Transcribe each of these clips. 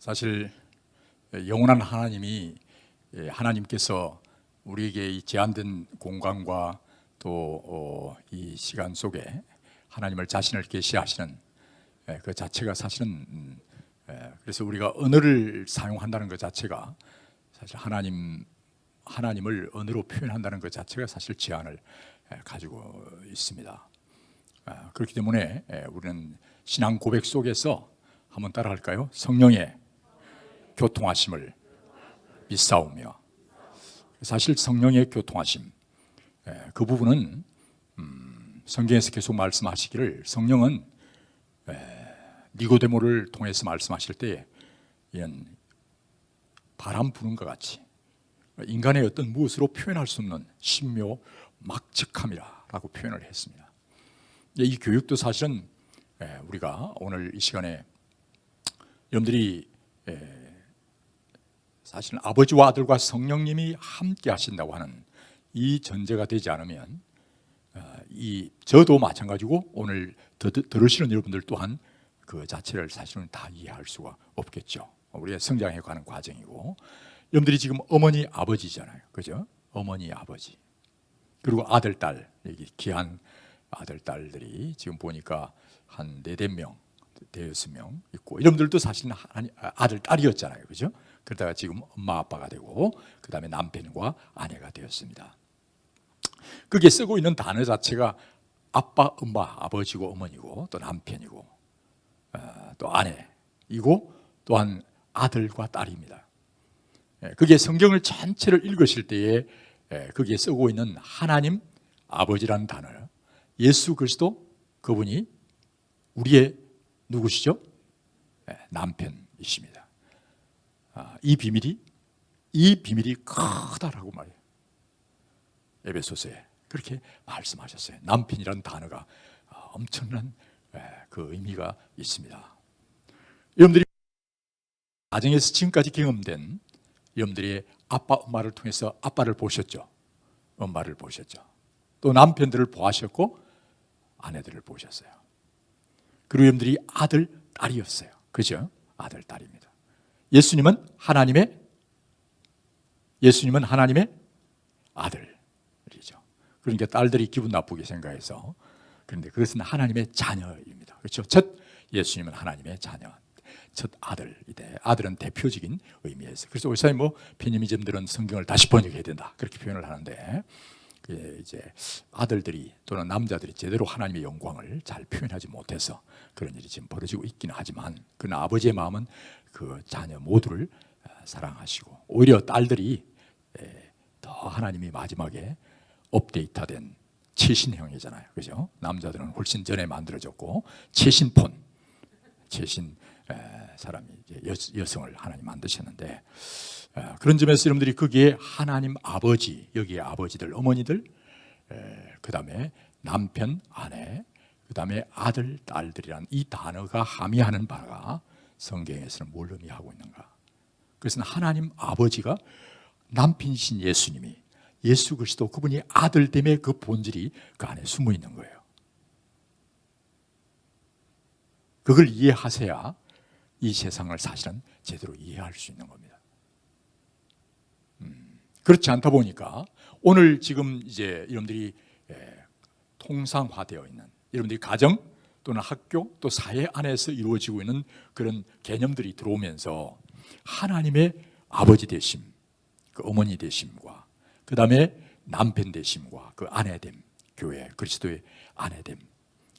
사실 영원한 하나님께서 우리에게 이 제한된 공간과 또 이 시간 속에 하나님을 자신을 계시하시는 그 자체가 사실은 그래서 우리가 언어를 사용한다는 것 자체가 사실 하나님을 언어로 표현한다는 것 자체가 사실 제한을 가지고 있습니다. 그렇기 때문에 우리는 신앙 고백 속에서 한번 따라할까요? 성령의 교통하심을 믿사오며. 사실 성령의 교통하심, 그 부분은 성경에서 계속 말씀하시기를 성령은 니고데모를 통해서 말씀하실 때 이런 바람 부는 것 같이 인간의 어떤 무엇으로 표현할 수 없는 신묘 막측함이라고 표현을 했습니다. 이 교육도 사실은 우리가 오늘 이 시간에 여러분들이 사실은 아버지와 아들과 성령님이 함께 하신다고 하는 이 전제가 되지 않으면 저도 마찬가지고 오늘 들으시는 여러분들 또한 그 자체를 사실은 다 이해할 수가 없겠죠. 우리의 성장해 가는 과정이고, 여러분들이 지금 어머니 아버지잖아요, 그죠? 어머니 아버지 그리고 아들 딸, 여기 귀한 아들 딸들이 지금 보니까 한 4-5명, 5-6명 있고, 여러분들도 사실은 아들 딸이었잖아요, 그죠? 그러다가 지금 엄마 아빠가 되고 그 다음에 남편과 아내가 되었습니다. 그게 쓰고 있는 단어 자체가 아빠, 엄마, 아버지고 어머니고 또 남편이고 또 아내이고 또한 아들과 딸입니다. 그게 성경을 전체를 읽으실 때에 거기에 쓰고 있는 하나님 아버지라는 단어, 예수 그리스도, 그분이 우리의 누구시죠? 남편이십니다. 이 비밀이 크다라고 말해요. 에베소서에 그렇게 말씀하셨어요. 남편이라는 단어가 엄청난 그 의미가 있습니다. 여러분들이 가정에서 지금까지 경험된 여러분들이 아빠, 엄마를 통해서 아빠를 보셨죠. 엄마를 보셨죠. 또 남편들을 보았셨고 아내들을 보셨어요. 그리고 여러분들이 아들, 딸이었어요. 그죠? 아들, 딸입니다. 예수님은 하나님의 아들이죠. 그러니까 딸들이 기분 나쁘게 생각해서, 그런데 그것은 하나님의 자녀입니다. 그렇죠? 첫 예수님은 하나님의 자녀, 첫 아들이대. 아들은 대표적인 의미에서. 그래서 의사님 페미니즘들은 성경을 다시 번역해야 된다 그렇게 표현을 하는데, 이제 아들들이 또는 남자들이 제대로 하나님의 영광을 잘 표현하지 못해서 그런 일이 지금 벌어지고 있기는 하지만, 그러나 아버지의 마음은 그 자녀 모두를 사랑하시고, 오히려 딸들이 더 하나님이 마지막에 업데이트된 최신형이잖아요, 그죠? 남자들은 훨씬 전에 만들어졌고 최신 사람이 여성을 하나님 만드셨는데, 그런 점에서 여러분들이 거기에 하나님 아버지, 여기에 아버지들, 어머니들, 그 다음에 남편, 아내, 그 다음에 아들, 딸들이란 이 단어가 함의하는 바가 성경에서는 뭘 의미하고 있는가? 그것은 하나님 아버지가 남편이신 예수님이, 예수 그리스도, 그분이 아들됨의 그 본질이 그 안에 숨어 있는 거예요. 그걸 이해하셔야 이 세상을 사실은 제대로 이해할 수 있는 겁니다. 그렇지 않다 보니까 오늘 지금 이제 여러분들이 통상화되어 있는, 여러분들이 가정 또는 학교 또 사회 안에서 이루어지고 있는 그런 개념들이 들어오면서 하나님의 아버지 되심, 그 어머니 되심과 그 다음에 남편 되심과 그 아내됨, 교회 그리스도의 아내됨,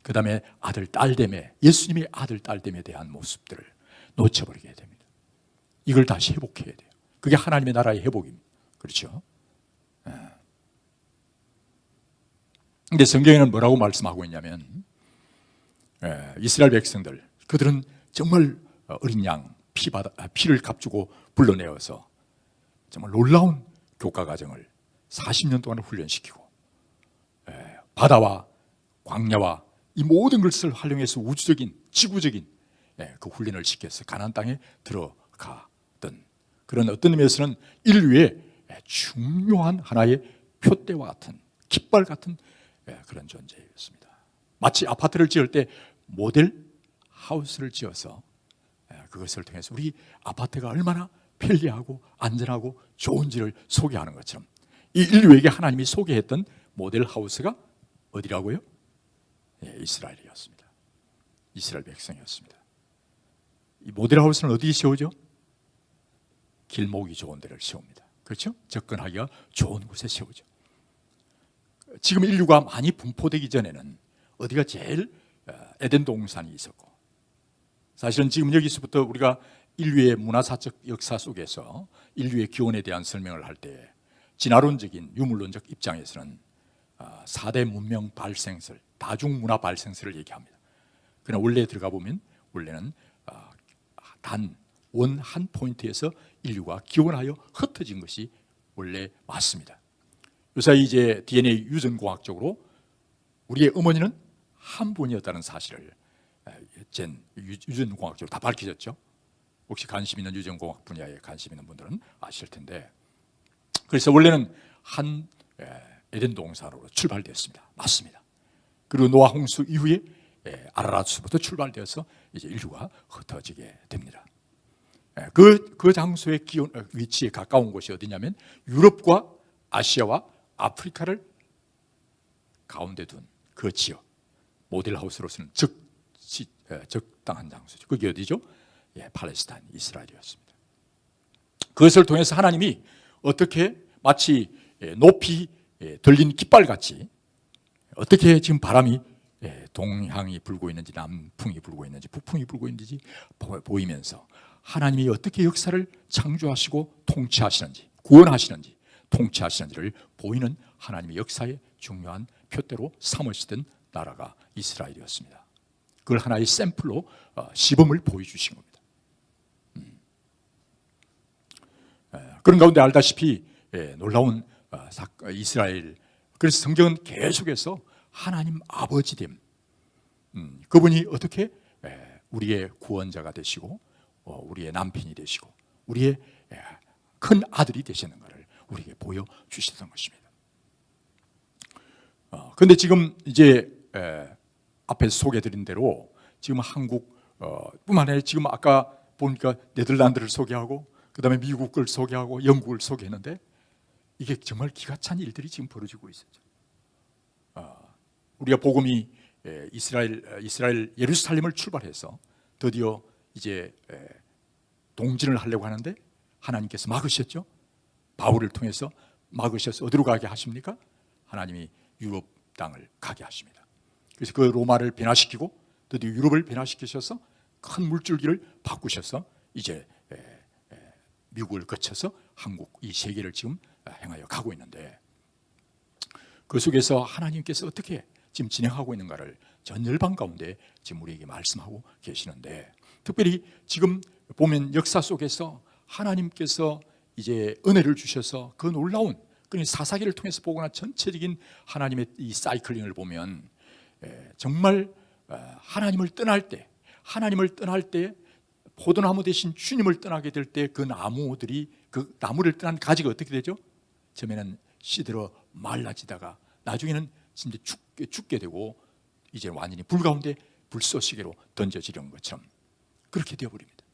그 다음에 아들 딸됨에, 예수님의 아들 딸됨에 대한 모습들을 놓쳐버리게 됩니다. 이걸 다시 회복해야 돼요. 그게 하나님의 나라의 회복입니다. 그렇죠? 근데 성경에는 뭐라고 말씀하고 있냐면, 이스라엘 백성들, 그들은 정말 어린 양 피를 값주고 불러내어서 정말 놀라운 교과 과정을 40년 동안 훈련시키고, 바다와 광야와 이 모든 것을 활용해서 우주적인 지구적인 그 훈련을 시켜서 가나안 땅에 들어가던, 그런 어떤 의미에서는 인류의 중요한 하나의 표대와 같은, 깃발 같은 그런 존재였습니다. 마치 아파트를 지을 때 모델 하우스를 지어서 그것을 통해서 우리 아파트가 얼마나 편리하고 안전하고 좋은지를 소개하는 것처럼 이 인류에게 하나님이 소개했던 모델 하우스가 어디라고요? 이스라엘이었습니다. 이스라엘 백성이었습니다. 이 모델 하우스는 어디에 세우죠? 길목이 좋은 데를 세웁니다. 그렇죠? 접근하기가 좋은 곳에 세우죠. 지금 인류가 많이 분포되기 전에는 어디가 제일 에덴 동산이 있었고, 사실은 지금 여기서부터 우리가 인류의 문화사적 역사 속에서 인류의 기원에 대한 설명을 할 때 진화론적인 유물론적 입장에서는 4대 문명 발생설, 다중문화 발생설을 얘기합니다. 그러나 원래 들어가 보면 원래는 단 원 한 포인트에서 인류가 기원하여 흩어진 것이 원래 맞습니다. 요새 이제 DNA 유전공학적으로 우리의 어머니는 한 분이었다는 사실을 유전공학적으로 다 밝혀졌죠. 혹시 관심 있는 유전공학 분야에 관심 있는 분들은 아실 텐데, 그래서 원래는 한 에덴 동산으로 출발되었습니다. 맞습니다. 그리고 노아 홍수 이후에 아라랏수부터 출발되어서 이제 인류가 흩어지게 됩니다. 그 장소의 위치에 가까운 곳이 어디냐면 유럽과 아시아와 아프리카를 가운데 둔 그 지역, 모델하우스로서는 적당한 장소죠. 그게 어디죠? 팔레스타인, 이스라엘이었습니다. 그것을 통해서 하나님이 어떻게 마치 높이 들린 깃발같이 어떻게 지금 바람이 동향이 불고 있는지 남풍이 불고 있는지 북풍이 불고 있는지 보이면서 하나님이 어떻게 역사를 창조하시고 통치하시는지, 구원하시는지, 통치하시는지를 보이는 하나님의 역사의 중요한 표대로 삼으시던 나라가 이스라엘이었습니다. 그걸 하나의 샘플로 시범을 보여주신 겁니다. 그런 가운데 알다시피 놀라운 이스라엘, 그래서 성경은 계속해서 하나님 아버지됨, 그분이 어떻게 우리의 구원자가 되시고 우리의 남편이 되시고 우리의 큰 아들이 되시는가를 우리에게 보여주셨던 것입니다. 그런데 지금 이제 앞에서 소개해드린 대로 지금 한국 뿐만 아니라 지금 아까 보니까 네덜란드를 소개하고 그 다음에 미국을 소개하고 영국을 소개했는데 이게 정말 기가 찬 일들이 지금 벌어지고 있었죠. 우리가 복음이 이스라엘 예루살렘을 출발해서 드디어 이제 동진을 하려고 하는데 하나님께서 막으셨죠. 바울을 통해서 막으셔서 어디로 가게 하십니까? 하나님이 유럽 땅을 가게 하십니다. 그래서 그 로마를 변화시키고 드디어 유럽을 변화시키셔서 큰 물줄기를 바꾸셔서 이제 미국을 거쳐서 한국, 이 세계를 지금 행하여 가고 있는데, 그 속에서 하나님께서 어떻게 지금 진행하고 있는가를 전 열방 가운데 지금 우리에게 말씀하고 계시는데, 특별히 지금 보면 역사 속에서 하나님께서 이제 은혜를 주셔서 그 놀라운 사사기를 통해서 보거나 전체적인 하나님의 이 사이클링을 보면 정말 하나님을 떠날 때 포도나무 대신 주님을 떠나게 될 때 그 나무들이, 그 나무를 떠난 가지가 어떻게 되죠? 처음에는 시들어 말라지다가 나중에는 진짜 죽게 되고 이제 완전히 불 가운데 불쏘시개로 던져지려는 것처럼 그렇게 되어버립니다.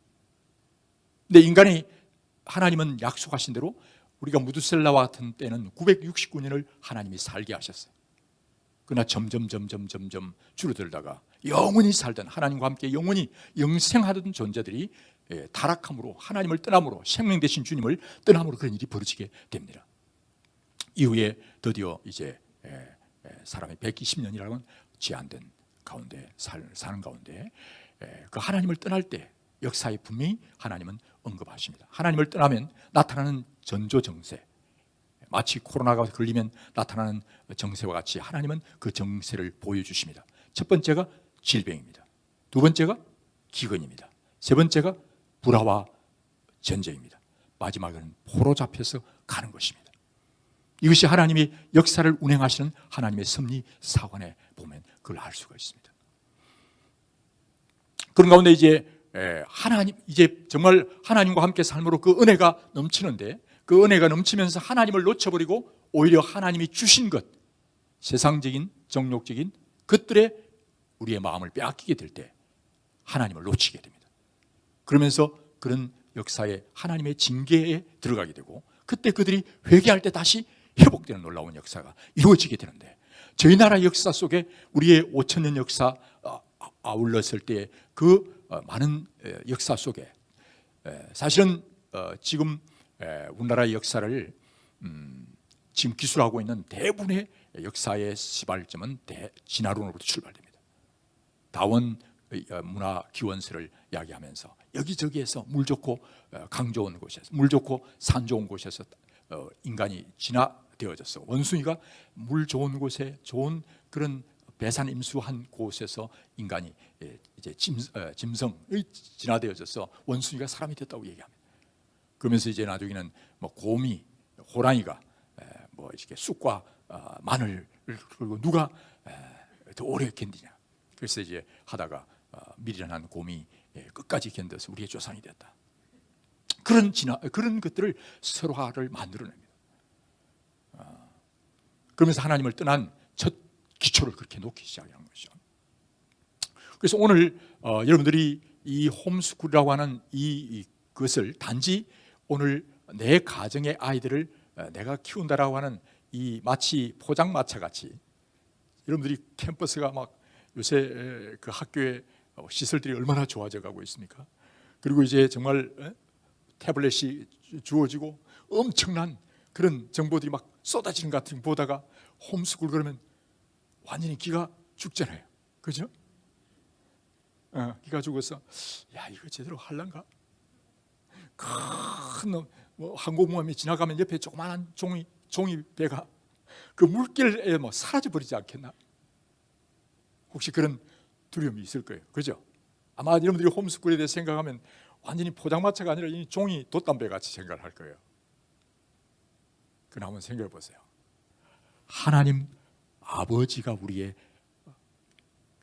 근데 인간이, 하나님은 약속하신 대로 우리가 무두셀라와 같은 때는 969년을 하나님이 살게 하셨어요. 그러나 점점 줄어들다가 영원히 살던, 하나님과 함께 영원히 영생하던 존재들이 타락함으로, 하나님을 떠남으로, 생명 되신 주님을 떠남으로 그런 일이 벌어지게 됩니다. 이후에 드디어 이제 사람의 120년이라는 제한된 가운데 사는 가운데 그 하나님을 떠날 때 역사에 분명히 하나님은 언급하십니다. 하나님을 떠나면 나타나는 전조정세, 마치 코로나가 걸리면 나타나는 정세와 같이 하나님은 그 정세를 보여주십니다. 첫 번째가 질병입니다. 두 번째가 기근입니다. 세 번째가 불화와 전쟁입니다. 마지막에는 포로 잡혀서 가는 것입니다. 이것이 하나님이 역사를 운행하시는 하나님의 섭리 사관에 보면 그걸 알 수가 있습니다. 그런 가운데 이제 이제 정말 하나님과 함께 삶으로 그 은혜가 넘치는데, 그 은혜가 넘치면서 하나님을 놓쳐버리고 오히려 하나님이 주신 것, 세상적인 정욕적인 것들에 우리의 마음을 빼앗기게 될 때 하나님을 놓치게 됩니다. 그러면서 그런 역사에 하나님의 징계에 들어가게 되고, 그때 그들이 회개할 때 다시 회복되는 놀라운 역사가 이루어지게 되는데, 저희 나라 역사 속에 우리의 5,000년 역사 아울렀을 때 그 많은 역사 속에 사실은 지금 우리나라의 역사를 지금 기술하고 있는 대부분의 역사의 시발점은 진화론으로 출발됩니다. 다원 문화 기원설을 이야기하면서 여기저기에서 물 좋고 강 좋은 곳에서, 물 좋고 산 좋은 곳에서 인간이 진화되어졌어. 원숭이가 물 좋은 곳에 좋은 그런 배산 임수한 곳에서 인간이 이제 짐승의 진화되어져서 원숭이가 사람이 됐다고 얘기합니다. 그러면서 이제 나중에는 뭐 곰이, 호랑이가 뭐 이렇게 쑥과 마늘을 그리고 누가 더 오래 견디냐. 그래서 이제 하다가 미련한 곰이 끝까지 견뎌서 우리의 조상이 됐다. 그런 것들을 설화를 만들어냅니다. 그러면서 하나님을 떠난 첫 기초를 그렇게 놓기 시작하는 것이죠. 그래서 오늘 여러분들이 이 홈스쿨이라고 하는 이것을 단지 오늘 내 가정의 아이들을 내가 키운다라고 하는 이 마치 포장마차 같이, 여러분들이 캠퍼스가 막 요새 그 학교의 시설들이 얼마나 좋아져 가고 있습니까? 그리고 이제 정말 태블릿이 주어지고 엄청난 그런 정보들이 막 쏟아지는 것 같은 거 보다가 홈스쿨 그러면 완전히 기가 죽잖아요. 그죠? 기가 죽어서 야, 이거 제대로 할란가? 큰 항공모함이 지나가면 옆에 조그마한 종이 배가 그 물길에 뭐 사라져 버리지 않겠나? 혹시 그런 두려움이 있을 거예요. 그죠? 아마 여러분들이 홈스쿨에 대해 생각하면 완전히 포장마차가 아니라 이 종이 돛담배 같이 생각을 할 거예요. 그럼 한번 생각해 보세요. 하나님 아버지가 우리의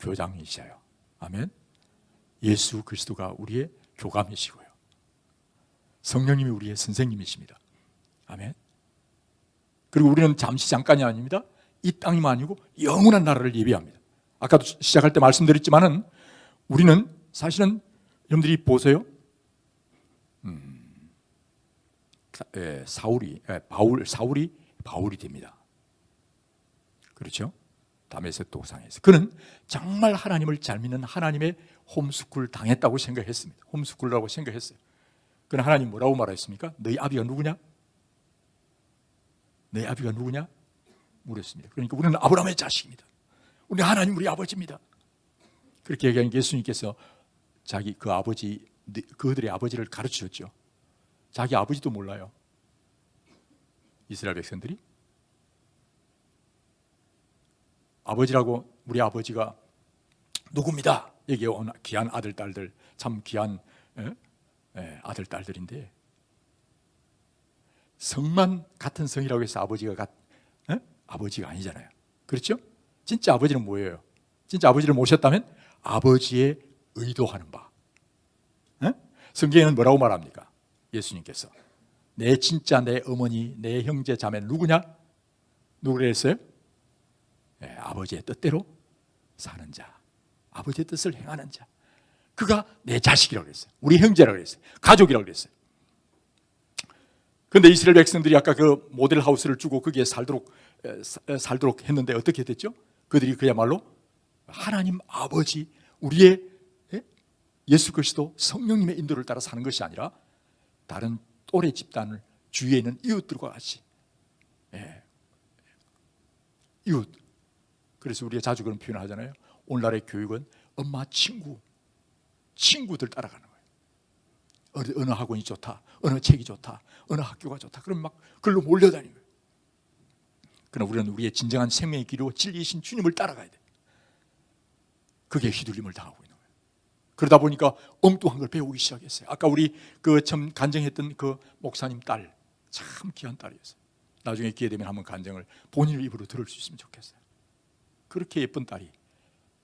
교장이시에요. 아멘. 예수 그리스도가 우리의 교감이시고요. 성령님이 우리의 선생님이십니다. 아멘. 그리고 우리는 잠깐이 아닙니다. 이 땅이만 아니고 영원한 나라를 예비합니다. 아까도 시작할 때 말씀드렸지만은 우리는 사실은 여러분들이 보세요. 사울이 바울이 됩니다. 그렇죠? 다메섹 도상에서 그는 정말 하나님을 잘 믿는 하나님의 홈스쿨 당했다고 생각했습니다. 홈스쿨이라고 생각했어요. 그러나 하나님 뭐라고 말했습니까? 너희 아비가 누구냐? 너희 아비가 누구냐? 물었습니다. 그러니까 우리는 아브라함의 자식입니다. 우리 하나님 우리 아버지입니다. 그렇게 얘기한 예수님께서 자기 그 아버지, 그들의 아버지를 가르치셨죠. 자기 아버지도 몰라요. 이스라엘 백성들이 아버지라고, 우리 아버지가 누굽니다. 여기에 온 귀한 아들 딸들, 참 귀한 아들 딸들인데 성만 같은 성이라고 해서 아버지가 아니잖아요. 그렇죠? 진짜 아버지는 뭐예요? 진짜 아버지를 모셨다면 아버지의 의도하는 바. 성경에는 뭐라고 말합니까? 예수님께서 진짜 내 어머니, 내 형제 자매 누구냐? 누구를 했어요? 아버지의 뜻대로 사는 자, 아버지의 뜻을 행하는 자, 그가 내 자식이라고 했어요. 우리 형제라고 했어요. 가족이라고 했어요. 그런데 이스라엘 백성들이 아까 그 모델 하우스를 주고 거기에 살도록 했는데 어떻게 됐죠? 그들이 그야말로 하나님 아버지, 우리의 예수 그리스도 성령님의 인도를 따라 사는 것이 아니라 다른 또래 집단을 주위에 있는 이웃들과 같이 이웃. 그래서 우리가 자주 그런 표현을 하잖아요. 오늘날의 교육은 엄마 친구들 따라가는 거예요. 어느 학원이 좋다, 어느 책이 좋다, 어느 학교가 좋다. 그럼 막 글로 몰려다니는 거예요. 그러나 우리는 우리의 진정한 생명의 길로 진리이신 주님을 따라가야 돼요. 그게 휘둘림을 당하고 있는 거예요. 그러다 보니까 엉뚱한 걸 배우기 시작했어요. 아까 우리 그 처음 간증했던 그 목사님 딸, 참 귀한 딸이었어요. 나중에 기회 되면 한번 간증을 본인 입으로 들을 수 있으면 좋겠어요. 그렇게 예쁜 딸이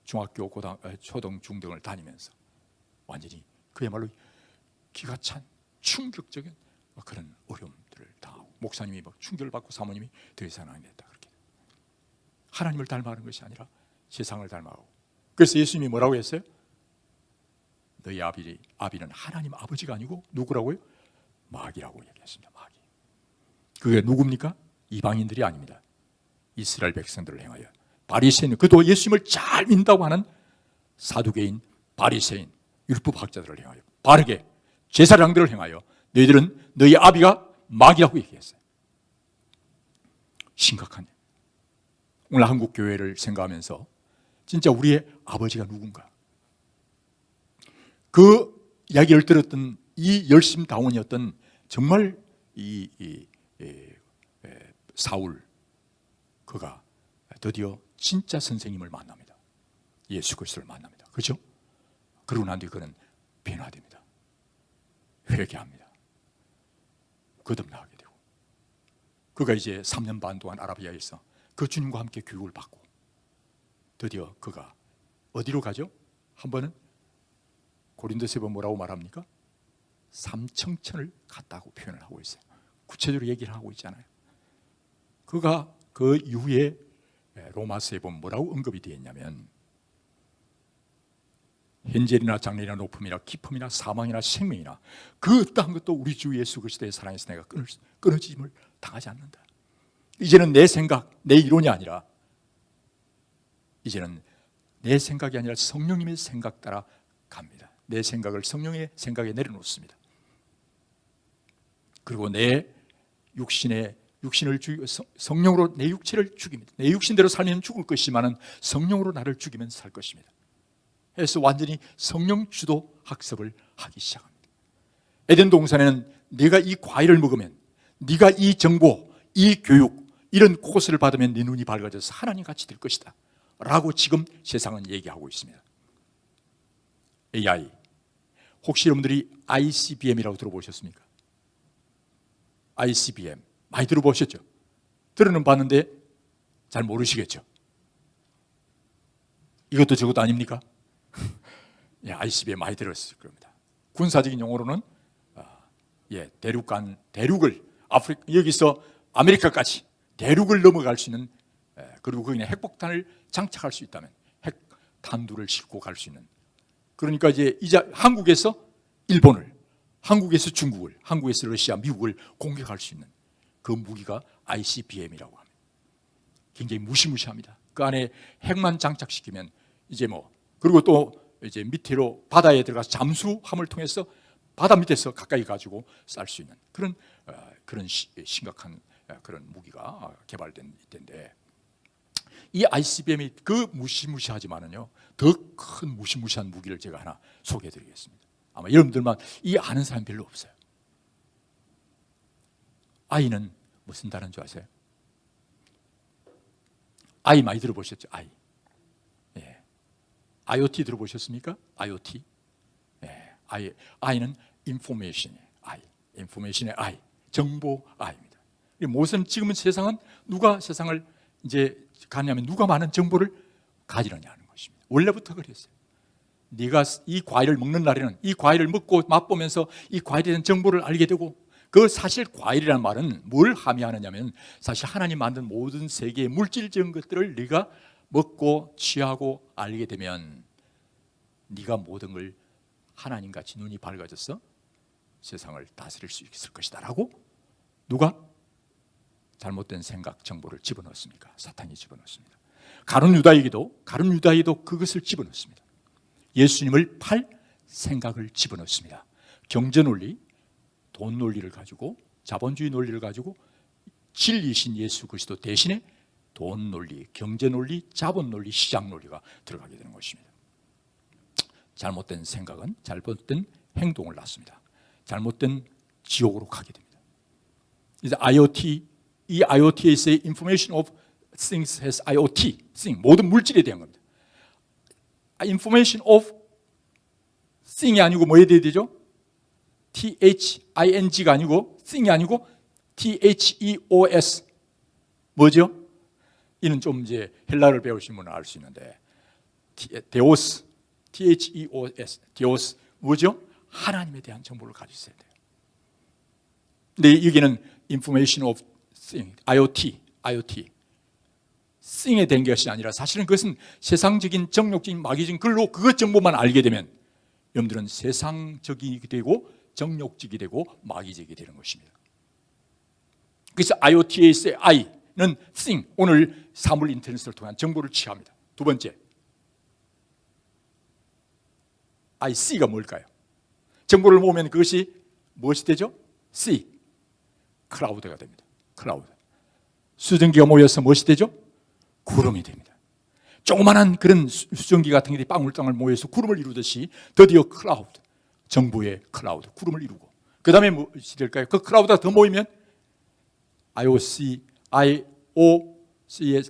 중학교, 초등, 중등을 다니면서 완전히 그야말로 기가 찬 충격적인 그런 어려움들을 당하고, 목사님이 막 충격을 받고 사모님이 더 이상 안 됐다. 그렇게 하나님을 닮아가는 것이 아니라 세상을 닮아가고. 그래서 예수님이 뭐라고 했어요? 너희 아비는 하나님 아버지가 아니고 누구라고요? 마귀라고 얘기했습니다. 마귀. 그게 누굽니까? 이방인들이 아닙니다. 이스라엘 백성들을 향하여 바리새인, 그도 예수님을 잘 믿는다고 하는 사두개인, 바리새인, 율법학자들을 향하여 바르게 제사장들을 향하여 너희들은 너희 아비가 마귀라고 얘기했어요. 심각하네. 오늘 한국 교회를 생각하면서 진짜 우리의 아버지가 누군가? 그 이야기를 들었던 이 열심다원이었던 정말 사울, 그가 드디어 진짜 선생님을 만납니다. 예수 그리스도를 만납니다. 그렇죠? 그러고 난 뒤에 그는 변화됩니다. 회개합니다. 거듭나게 되고, 그가 이제 3년 반 동안 아라비아에서 그 주님과 함께 교육을 받고, 드디어 그가 어디로 가죠? 한 번은 고린도서에 뭐라고 말합니까? 삼청천을 갔다고 표현을 하고 있어요. 구체적으로 얘기를 하고 있잖아요. 그가 그 이후에 로마서에 보면 뭐라고 언급이 되어 있냐면, 현재이나 장래이나 높음이나 깊음이나 사망이나 생명이나 그 어떠한 것도 우리 주 예수 그리스도의 사랑에서 내가 끊어짐을 당하지 않는다. 이제는 내 생각, 내 이론이 아니라 이제는 내 생각이 아니라 성령님의 생각 따라 갑니다. 내 생각을 성령의 생각에 내려놓습니다. 그리고 내 육신을 성령으로 내 육체를 죽입니다. 내 육신대로 살면 죽을 것이지만 성령으로 나를 죽이면 살 것입니다. 해서 완전히 성령 주도 학습을 하기 시작합니다. 에덴 동산에는 네가 이 과일을 먹으면, 네가 이 정보, 이 교육, 이런 코스를 받으면 네 눈이 밝아져서 하나님 같이 될 것이다 라고 지금 세상은 얘기하고 있습니다. AI, 혹시 여러분들이 ICBM이라고 들어보셨습니까? ICBM 많이 들어보셨죠? 들어는 봤는데 잘 모르시겠죠? 이것도 저것도 아닙니까? 예, ICBM 많이 들었을 겁니다. 군사적인 용어로는 대륙을 여기서 아메리카까지 대륙을 넘어갈 수 있는, 그리고 거기는 핵폭탄을 장착할 수 있다면 핵 탄두를 싣고 갈 수 있는, 그러니까 이제 한국에서 일본을, 한국에서 중국을, 한국에서 러시아, 미국을 공격할 수 있는 그 무기가 ICBM이라고 합니다. 굉장히 무시무시합니다. 그 안에 핵만 장착시키면 이제 그리고 또 이제 밑으로 바다에 들어가서 잠수함을 통해서 바다 밑에서 가까이 가지고 쌀 수 있는 그런 심각한 그런 무기가 개발된 때인데, 이 ICBM이 그 무시무시하지만은요, 더 큰 무시무시한 무기를 제가 하나 소개해드리겠습니다. 아마 여러분들만 이 아는 사람 별로 없어요. I는 무슨 단어인 줄 아세요? I 많이 들어보셨죠? I. 예. IoT 들어보셨습니까? IoT. 예. I는 information의 I. information의 I. 정보 I입니다. 무슨 지금은 세상은 누가 세상을 이제 가냐면 누가 많은 정보를 가지느냐는 것입니다. 원래부터 그랬어요. 네가 이 과일을 먹는 날에는 이 과일을 먹고 맛보면서 이 과일에 대한 정보를 알게 되고, 그 사실 과일이라는 말은 뭘 함의하느냐면 사실 하나님 만든 모든 세계의 물질적인 것들을 네가 먹고 취하고 알게 되면 네가 모든 걸 하나님같이 눈이 밝아져서 세상을 다스릴 수 있을 것이다 라고 누가 잘못된 생각, 정보를 집어넣습니까? 사탄이 집어넣습니다. 가룟 유다에게도 그것을 집어넣습니다. 예수님을 팔 생각을 집어넣습니다. 경제 논리, 돈 논리를 가지고, 자본주의 논리를 가지고 진리이신 예수 그리스도 대신에 돈 논리, 경제 논리, 자본 논리, 시장 논리가 들어가게 되는 것입니다. 잘못된 생각은 잘못된 행동을 낳습니다. 잘못된 지옥으로 가게 됩니다. 이제 이 IoT에서의 Information of Things has IoT, 모든 물질에 대한 겁니다. Information of Thing이 아니고 뭐에 대해야 되죠? THING가 아니고 Thing이 아니고 THEOS 뭐죠? 이는 좀 이제 헬라어를 배우신 분은 알 수 있는데, 데오스, THEOS, 데오스 뭐죠? 하나님에 대한 정보를 가지고 있어야 돼요. 근데 여기는 Information of Thing, IoT, Thing에 대한 것이 아니라 사실은 그것은 세상적인 정욕적인 마귀적인 글로 그 정보만 알게 되면 여러분들은 세상적이 되고 정욕적이 되고 마귀적이 되는 것입니다. 그래서 IoT에서의 I는 think, 오늘 사물 인터넷을 통한 정보를 취합니다. 두 번째, IC가 뭘까요? 정보를 모으면 그것이 무엇이 되죠? C, 클라우드가 됩니다. 클라우드. 수증기가 모여서 무엇이 되죠? 구름이 됩니다. 조그만한 그런 수증기 같은 게 방울방울 모여서 구름을 이루듯이 드디어 클라우드, 정보의 클라우드, 구름을 이루고 그 다음에 무엇이 될까요? 그 클라우드가 더 모이면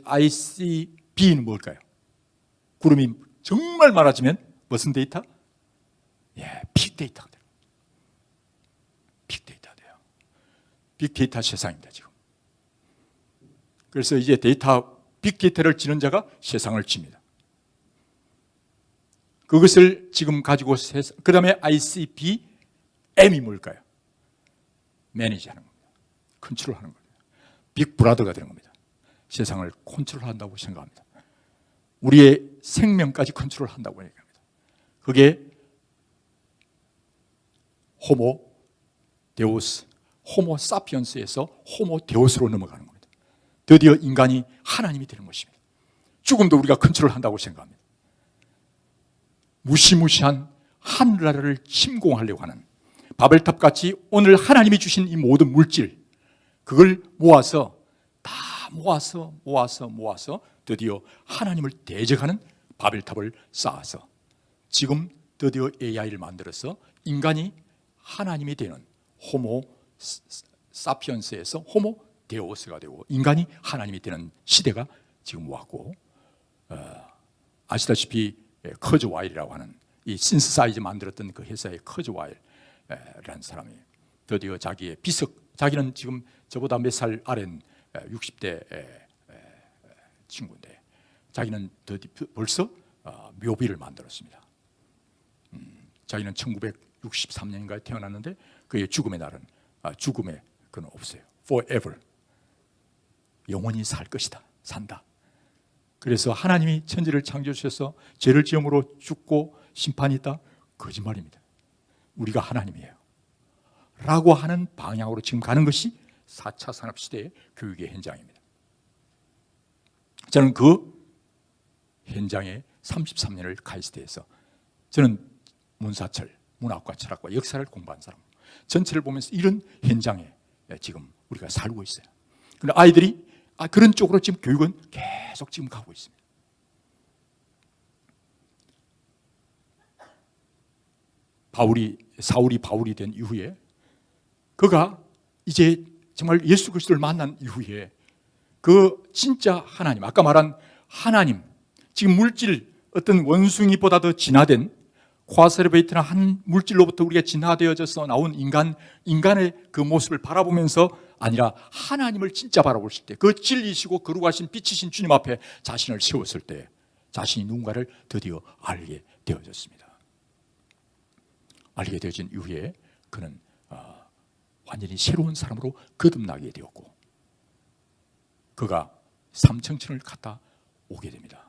ICB는 뭘까요? 구름이 정말 많아지면 무슨 데이터? 빅데이터가 돼요. 빅데이터가 돼요. 빅데이터 세상입니다, 지금. 그래서 이제 빅데이터를 지는 자가 세상을 칩니다. 그것을 지금 가지고 그 다음에 ICBM이 뭘까요? 매니지하는 겁니다. 컨트롤하는 겁니다. 빅브라더가 되는 겁니다. 세상을 컨트롤한다고 생각합니다. 우리의 생명까지 컨트롤한다고 얘기합니다. 그게 호모 데우스, 호모 사피언스에서 호모 데우스로 넘어가는 겁니다. 드디어 인간이 하나님이 되는 것입니다. 죽음도 우리가 컨트롤한다고 생각합니다. 무시무시한 하늘나라를 침공하려고 하는 바벨탑같이 오늘 하나님이 주신 이 모든 물질, 그걸 모아서 다 모아서 드디어 하나님을 대적하는 바벨탑을 쌓아서 지금 드디어 AI를 만들어서 인간이 하나님이 되는 호모 사피언스에서 호모 데오스가 되고 인간이 하나님이 되는 시대가 지금 왔고, 아시다시피 커즈와일이라고 하는 이 신스사이즈 만들었던 그 회사의 커즈와일이라는 사람이 드디어 자기의 자기는 지금 저보다 몇 살 아래인 60대 친구인데 자기는 벌써 묘비를 만들었습니다. 자기는 1963년인가에 태어났는데 그의 죽음의 날은 죽음의 그는 없어요. Forever. 영원히 살 것이다. 산다. 그래서 하나님이 천지를 창조해 주셔서 죄를 지음으로 죽고 심판이 있다? 거짓말입니다. 우리가 하나님이에요. 라고 하는 방향으로 지금 가는 것이 4차 산업시대의 교육의 현장입니다. 저는 그 현장에 33년을 카이스트에서 저는 문사철, 문학과 철학과 역사를 공부한 사람, 전체를 보면서 이런 현장에 지금 우리가 살고 있어요. 그런데 아이들이 그런 쪽으로 지금 교육은 계속 지금 가고 있습니다. 사울이 바울이 된 이후에 그가 이제 정말 예수 그리스도를 만난 이후에 그 진짜 하나님, 아까 말한 하나님, 지금 물질 어떤 원숭이보다 더 진화된 과세르베이트나 한 물질로부터 우리가 진화되어져서 나온 인간의 그 모습을 바라보면서 아니라 하나님을 진짜 바라보실 때, 그 진리시고 거룩하신 빛이신 주님 앞에 자신을 세웠을 때 자신이 누군가를 드디어 알게 되어졌습니다. 알게 되어진 이후에 그는 완전히 새로운 사람으로 거듭나게 되었고 그가 삼청천을 갔다 오게 됩니다.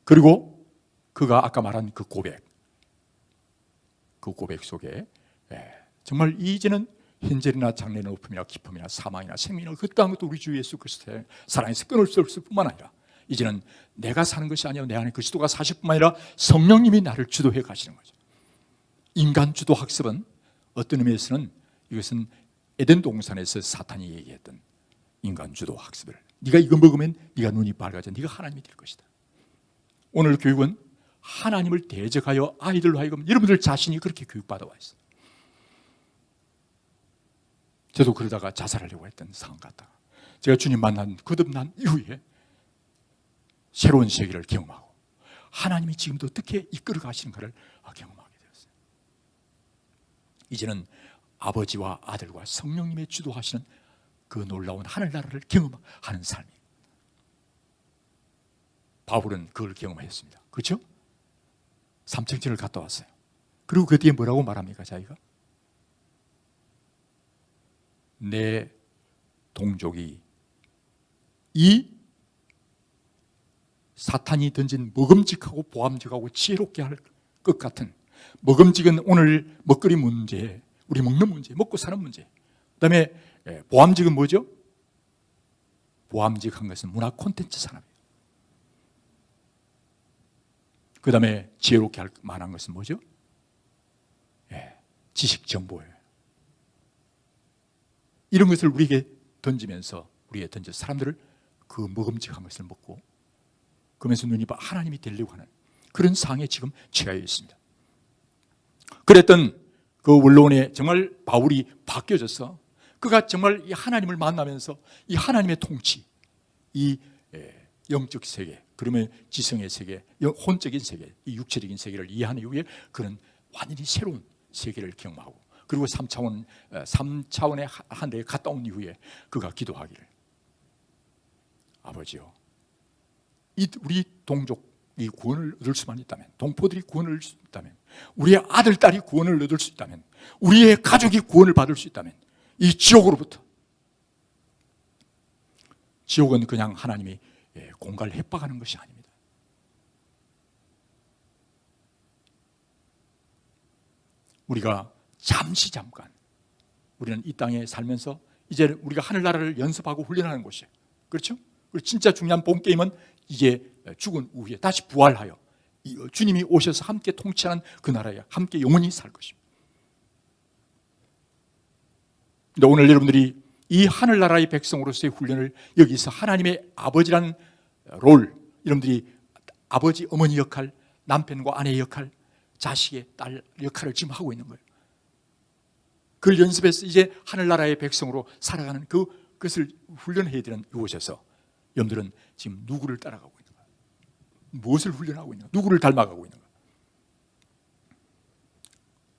그리고 그가 아까 말한 그 고백 속에 정말 이제는 현재나 장래나 높음이나 깊음이나 사망이나 생명이나 그딴 것도 우리 주 예수 그리스도의 사랑에서 끊을 수 없을 뿐만 아니라 이제는 내가 사는 것이 아니라 내 안에 그리스도가 사실 뿐만 아니라 성령님이 나를 주도해 가시는 거죠. 인간 주도 학습은 어떤 의미에서는 이것은 에덴 동산에서 사탄이 얘기했던 인간 주도 학습을, 네가 이거 먹으면 네가 눈이 밝아져 네가 하나님이 될 것이다. 오늘 교육은 하나님을 대적하여 아이들로 하여금 여러분들 자신이 그렇게 교육받아 와 있어요. 저도 그러다가 자살하려고 했던 상황 같다가 제가 주님 만난 거듭난 이후에 새로운 세계를 경험하고 하나님이 지금도 어떻게 이끌어 가시는가를 경험하게 되었어요. 이제는 아버지와 아들과 성령님의 주도하시는 그 놀라운 하늘나라를 경험하는 삶이, 바울은 그걸 경험했습니다. 그렇죠? 삼청천을 갔다 왔어요. 그리고 그 뒤에 뭐라고 말합니까? 자기가 내 동족이 이 사탄이 던진 먹음직하고 보암직하고 지혜롭게 할 것 같은 먹음직은 오늘 먹거리 문제, 우리 먹는 문제, 먹고 사는 문제. 그다음에 보암직은 뭐죠? 보암직한 것은 문화 콘텐츠 산업이에요. 그다음에 지혜롭게 할 만한 것은 뭐죠? 지식 정보예요. 이런 것을 우리에게 던지면서 사람들을 그 먹음직한 것을 먹고 그러면서 눈이 하나님이 되려고 하는 그런 상황에 지금 처해 있습니다. 그랬던 그 원로원에 정말 바울이 바뀌어져서 그가 정말 이 하나님을 만나면서 이 하나님의 통치, 이 영적 세계, 그러면 지성의 세계, 혼적인 세계, 이 육체적인 세계를 이해한 이후에 그는 완전히 새로운 세계를 경험하고 그리고 3차원의 한 데에 갔다 온 이후에 그가 기도하기를 아버지요, 우리 동족이 구원을 얻을 수만 있다면, 동포들이 구원을 얻을 수 있다면, 우리의 아들, 딸이 구원을 얻을 수 있다면, 우리의 가족이 구원을 받을 수 있다면 이 지옥으로부터, 지옥은 그냥 하나님이 공갈을 협박하는 것이 아닙니다. 우리가 잠깐 우리는 이 땅에 살면서 이제 우리가 하늘나라를 연습하고 훈련하는 곳이에요. 그렇죠? 그리고 진짜 중요한 본게임은 이제 죽은 후에 다시 부활하여 주님이 오셔서 함께 통치하는 그 나라에 함께 영원히 살 것입니다. 근데 오늘 여러분들이 이 하늘나라의 백성으로서의 훈련을 여기서 하나님의 아버지라는 롤, 여러분들이 아버지, 어머니 역할, 남편과 아내의 역할, 자식의 딸 역할을 지금 하고 있는 거예요. 그걸 연습해서 이제 하늘나라의 백성으로 살아가는 그것을 훈련해야 되는 이곳에서 여러분들은 지금 누구를 따라가고 있는가? 무엇을 훈련하고 있는가? 누구를 닮아가고 있는가?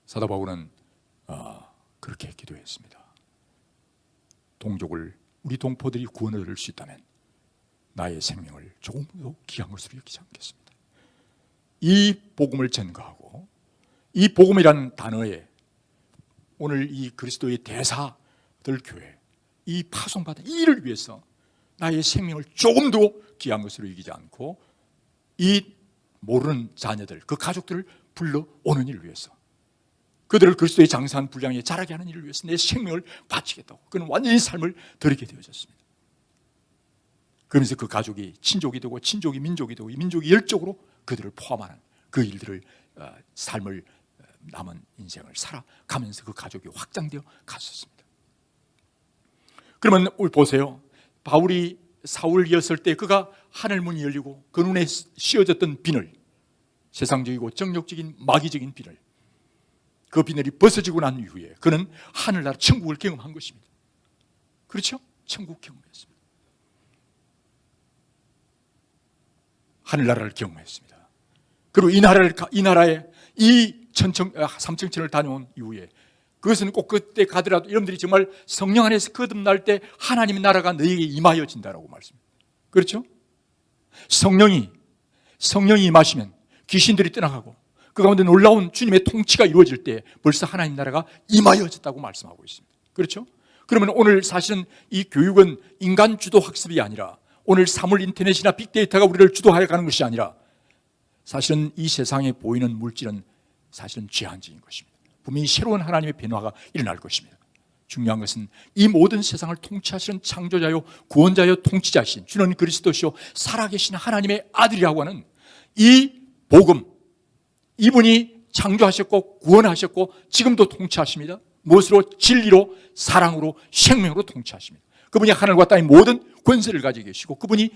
사도 바울은 그렇게 기도했습니다. 동족을, 우리 동포들이 구원을 얻을 수 있다면 나의 생명을 조금도 귀한 것으로 여기지 않겠습니다. 이 복음을 전가하고 이 복음이라는 단어에 오늘 이 그리스도의 대사들 교회, 이 파송받은 이 일을 위해서 나의 생명을 조금도 귀한 것으로 여기지 않고 이 모르는 자녀들, 그 가족들을 불러오는 일을 위해서, 그들을 그리스도의 장사한 분량에 자라게 하는 일을 위해서 내 생명을 바치겠다고 그는 완전히 삶을 드리게 되어졌습니다. 그러면서 그 가족이 친족이 되고 친족이 민족이 되고 이 민족이 열적으로 그들을 포함하는 그 일들을 삶을 남은 인생을 살아가면서 그 가족이 확장되어 갔었습니다. 그러면 우리 보세요. 바울이 사울이었을 때 그가 하늘문이 열리고 그 눈에 씌어졌던 비늘, 세상적이고 정욕적인 마귀적인 비늘, 그 비늘이 벗어지고 난 이후에 그는 하늘나라 천국을 경험한 것입니다. 그렇죠? 천국 경험했습니다. 하늘나라를 경험했습니다. 그리고 이 나라에 이 삼층천을 다녀온 이후에 그것은 꼭 그때 가더라도 여러분들이 정말 성령 안에서 거듭날 때 하나님의 나라가 너희에게 임하여진다라고 말씀합니다. 그렇죠? 성령이 임하시면 귀신들이 떠나가고 그 가운데 놀라운 주님의 통치가 이루어질 때 벌써 하나님 나라가 임하여졌다고 말씀하고 있습니다. 그렇죠? 그러면 오늘 사실은 이 교육은 인간 주도 학습이 아니라 오늘 사물 인터넷이나 빅데이터가 우리를 주도하여 가는 것이 아니라 사실은 이 세상에 보이는 물질은 사실은 제한적인 것입니다. 분명히 새로운 하나님의 변화가 일어날 것입니다. 중요한 것은 이 모든 세상을 통치하시는 창조자요 구원자요 통치자신 주는 그리스도시요 살아계신 하나님의 아들이라고 하는 이 복음, 이분이 창조하셨고 구원하셨고 지금도 통치하십니다. 무엇으로? 진리로, 사랑으로, 생명으로 통치하십니다. 그분이 하늘과 땅의 모든 권세를 가지고 계시고 그분이